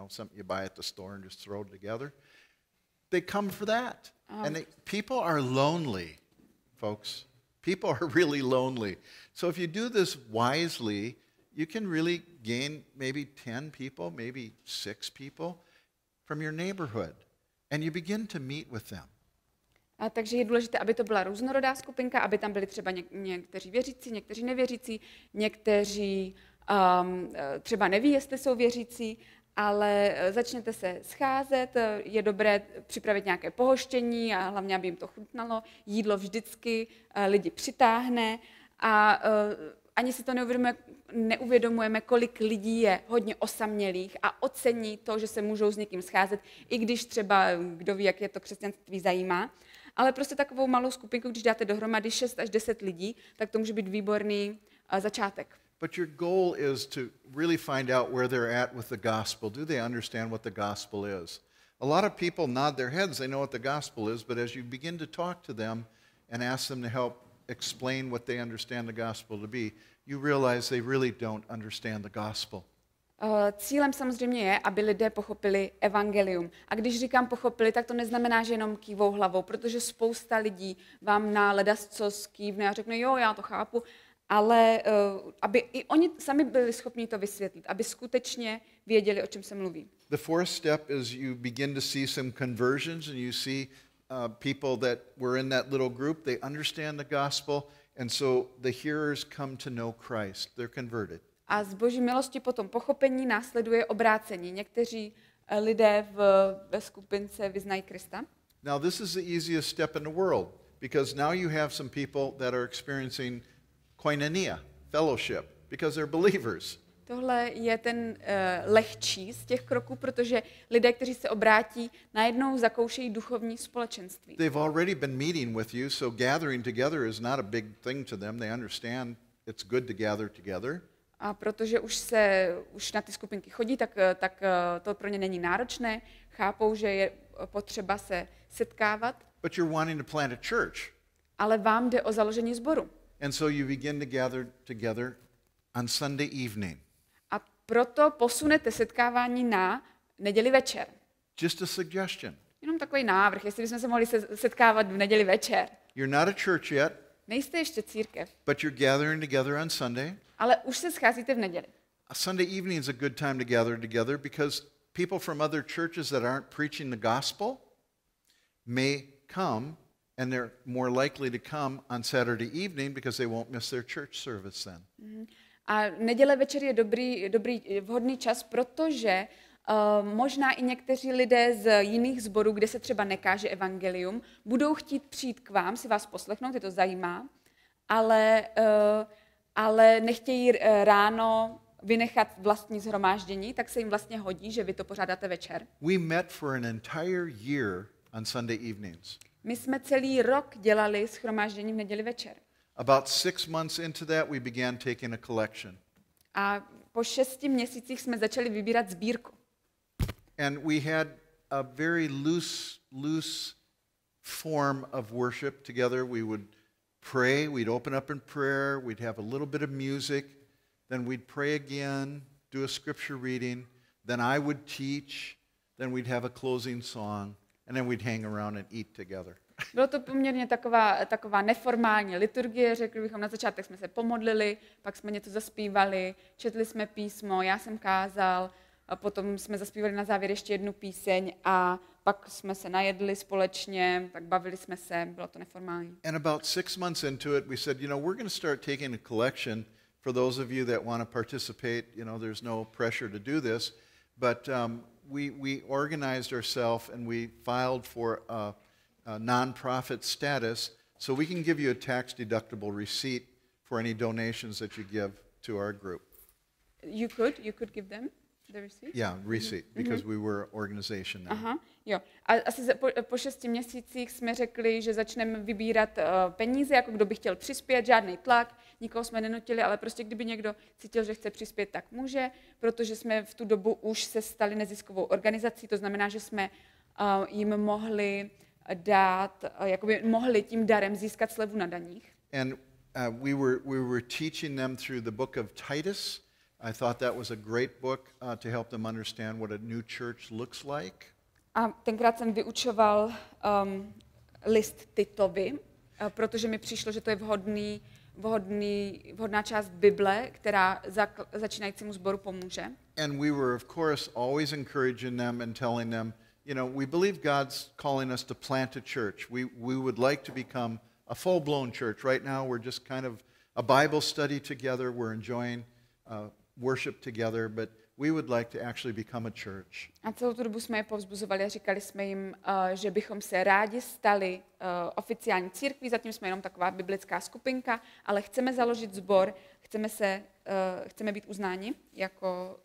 something you buy at the store and just throw it together. They come for that. And people are lonely, folks. People are really lonely. So if you do this wisely, you can really gain maybe 10 people, maybe 6 people from your neighborhood. And you begin to meet with them. A takže je důležité, aby to byla různorodá skupinka, aby tam byli třeba někteří věřící, někteří nevěřící, někteří třeba neví, jestli jsou věřící, ale začněte se scházet, je dobré připravit nějaké pohoštění a hlavně, aby jim to chutnalo. Jídlo vždycky lidi přitáhne a ani si to neuvědomujeme, kolik lidí je hodně osamělých a ocení to, že se můžou s někým scházet, i když třeba kdo ví, jak je to křesťanství zajímá. Ale prostě takovou malou skupinku, když dáte dohromady 6 až 10 lidí, tak to může být výborný začátek. But your goal is to really find out where they're at with the gospel. Do they understand what the gospel is? A lot of people nod their heads, they know what the gospel is, but as you begin to talk to them and ask them to help explain what they understand the gospel to be, you realize they really don't understand the gospel. Cílem samozřejmě je, aby lidé pochopili evangelium. A když říkám pochopili, tak to neznamená, že jenom kývou hlavou, protože spousta lidí vám na ledascos kývne a řekne, jo, já to chápu, ale aby i oni sami byli schopni to vysvětlit, aby skutečně věděli, o čem se mluví. The fourth step is you begin to see some conversions and you see people that were in that little group, they understand the gospel, and so the hearers come to know Christ. They're converted. A z Boží milosti potom pochopení následuje obrácení. Někteří lidé ve skupince vyznají Krista. Now this is the easiest step in the world because now you have some people that are experiencing koinonia, fellowship, because they're believers. Tohle je ten lehčí z těch kroků, protože lidé, kteří se obrátí, najednou zakoušejí duchovní společenství. They've already been meeting with you, so gathering together is not a big thing to them. They understand it's good to gather together. A protože už na ty skupinky chodí, tak to pro ně není náročné. Chápou, že je potřeba se setkávat. But you're wanting to plant a church. Ale vám jde o založení sboru. And so you begin to gather together on Sunday evening. A proto posunete setkávání na neděli večer. Just a suggestion. Jenom takový návrh, jestli bychom se mohli setkávat v neděli večer. You're not a church yet. Nejste ještě církev. But you're gathering together on Sunday. Ale už se scházíte v neděli. A Sunday evening is a good time to gather together because people from other churches that aren't preaching the gospel may come, and they're more likely to come on Saturday evening because they won't miss their church service then. A neděle večer je vhodný čas, protože možná i někteří lidé z jiných sborů, kde se třeba nekáže evangelium, budou chtít přijít k vám, si vás poslechnout, je to zajímá, ale nechtějí ráno vynechat vlastní shromáždění, tak se jim vlastně hodí, že vy to pořádáte večer. We met for an entire year on Sunday evenings. My jsme celý rok dělali shromáždění v neděli večer. About 6 months into that, we began taking a collection. A po 6 měsících jsme začali vybírat sbírku. And we had a very loose form of worship together. We would pray, we'd open up in prayer, we'd have a little bit of music, then we'd pray again, do a scripture reading, then I would teach, then we'd have a closing song, and then we'd hang around and eat together. Bylo to poměrně taková neformální liturgie, řekli bychom, na začátek jsme se pomodlili, pak jsme něco zaspívali, četli jsme písmo, já jsem kázal, a potom jsme zaspívali na závěr ještě jednu píseň a pak jsme se najedli společně, tak bavili jsme se, bylo to neformální. And about 6 months into it, we said, we're going to start taking a collection for those of you that want to participate. There's no pressure to do this, but we organized ourselves and we filed for non-profit status, so we can give you a tax-deductible receipt for any donations that you give to our group. You could give them the receipt? Yeah, receipt, because we were an organization now. Aha, jo. A asi po 6 měsících jsme řekli, že začneme vybírat peníze, jako kdo by chtěl přispět, žádný tlak, nikoho jsme nenutili, ale prostě kdyby někdo cítil, že chce přispět, tak může, protože jsme v tu dobu už se stali neziskovou organizací, to znamená, že jsme jim mohli dát, jakoby mohli tím darem získat slevu na daních. And we were teaching them through the book of Titus. I thought that was a great book to help them understand what a new church looks like. A tenkrát jsem vyučoval list Titovi, protože mi přišlo, že to je vhodná část Bible, která začínajícímu sboru pomůže. And we were, of course, always encouraging them and telling them, we believe God's calling us to plant a church. We would like to become a full-blown church. Right now, we're just kind of a Bible study together. We're enjoying worship together, but we would like to actually become a church. A celou tu dobu jsme je povzbuzovali a říkali jsme jim, že bychom se rádi stali oficiální církví, zatím jsme jenom taková biblická skupinka, ale chceme založit sbor, chceme být uznáni jako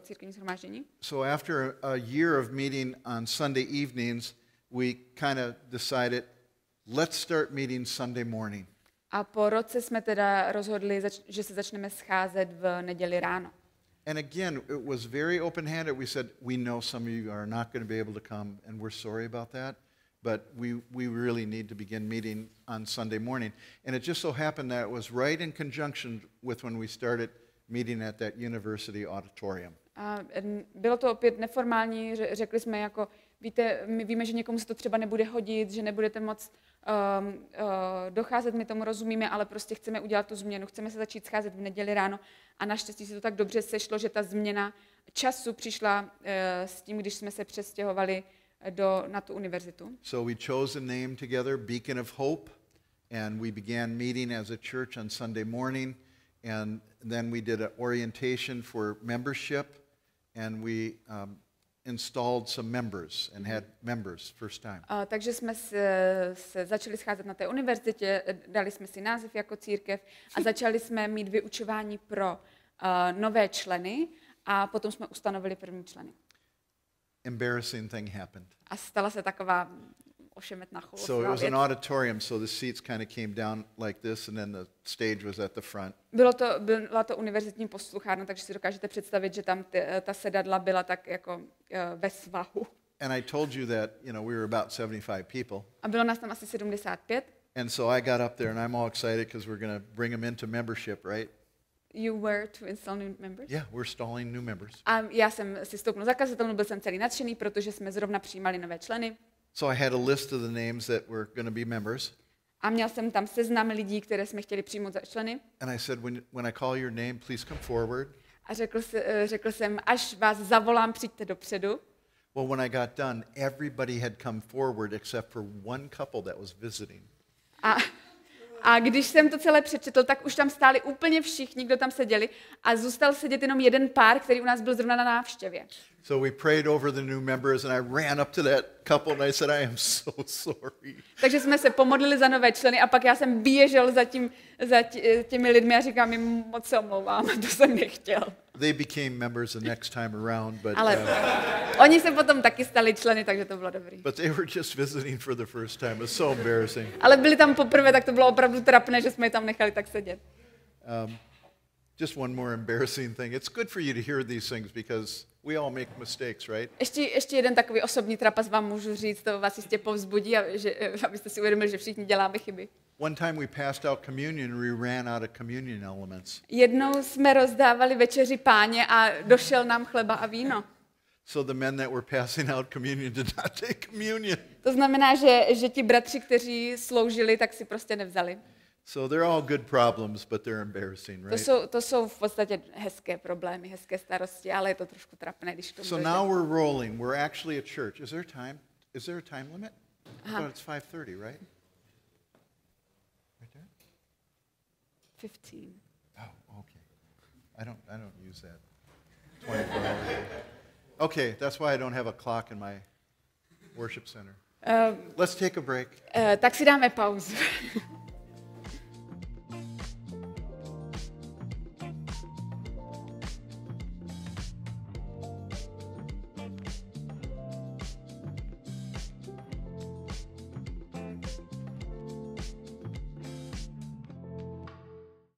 církevní shromáždění. So after a year of meeting on Sunday evenings, we kind of decided, let's start meeting Sunday morning. A po roce jsme teda rozhodli, že se začneme scházet v neděli ráno. And again, it was very open-handed. We said, we know some of you are not going to be able to come, and we're sorry about that, but we really need to begin meeting on Sunday morning. And it just so happened that it was right in conjunction with when we started meeting at that university auditorium. A bylo to opět neformální, řekli jsme jako, víte, my víme, že někomu se to třeba nebude hodit, že nebudete moc docházet, my tomu rozumíme, ale prostě chceme udělat tu změnu, chceme se začít scházet v neděli ráno a naštěstí se to tak dobře sešlo, že ta změna času přišla s tím, když jsme se přestěhovali na tu univerzitu. So we chose a name together, Beacon of Hope, and we began meeting as a church on Sunday morning, and then we did an orientation for membership, and we installed some members and had members first time. Takže jsme se začali scházet na té univerzitě, dali jsme si název jako církev a začali jsme mít vyučování pro nové členy a potom jsme ustanovili první členy. Embarrassing thing happened. A stala se taková ošemetná chůva. So it was an auditorium, so the seats kind of came down like this, and then the stage was at the front. Byla to univerzitní posluchárna, takže si dokážete představit, že tam ta sedadla byla tak jako ve svahu. And I told you that, we were about 75 people. A bylo nás tam asi 75. And so I got up there, and I'm all excited because we're going to bring them into membership, right? You were to install new members? Yeah, we're installing new members. A já jsem si stoupnul za kazatelnu, byl jsem celý nadšený, protože jsme zrovna přijímali nové členy. So I had a list of the names that were going to be members. A měl jsem tam seznam lidí, které jsme chtěli přijmout za členy. And I said, when I call your name, please come forward. A řekl jsem, až vás zavolám, přijďte dopředu. Well, when I got done, everybody had come forward except for one couple that was visiting. A když jsem to celé přečetl, tak už tam stáli úplně všichni, kdo tam seděli a zůstal sedět jenom jeden pár, který u nás byl zrovna na návštěvě. So we prayed over the new members and I ran up to that couple and I said, I am so sorry. Takže jsme se pomodlili za nové členy a pak já jsem běžel za těmi lidmi a říkám jim, moc se omlouvám, to jsem nechtěl. They became members the next time around, but oni se potom taky stali členy, takže to bylo dobrý. But they were just visiting for the first time. It was so embarrassing. Ale byli tam poprvé, tak to bylo opravdu trapné, že jsme je tam nechali tak sedět. Just one more embarrassing thing. It's good for you to hear these things because we all make mistakes, right? Ještě jeden takový osobní trapas vám můžu říct, to vás jistě povzbudí, abyste si uvědomili, že všichni děláme chyby. One time we passed out communion, we ran out of communion elements. Jednou jsme rozdávali večeři Páně a došel nám chleba a víno. So the men that were passing out communion did not take communion. To znamená, že ti bratři, kteří sloužili, tak si prostě nevzali. So they're all good problems, but they're embarrassing, right? To jsou v podstatě hezké problémy, hezké starosti, ale je to trošku trapné, když k tomu So now we're rolling. We're actually a church. Is there time? Is there a time limit? Uh-huh. Oh, it's 5:30, right? Right there? 15. Oh, okay. I don't use that 24 hours. Okay, that's why I don't have a clock in my worship center. Let's take a break. Tak si dáme pauzu.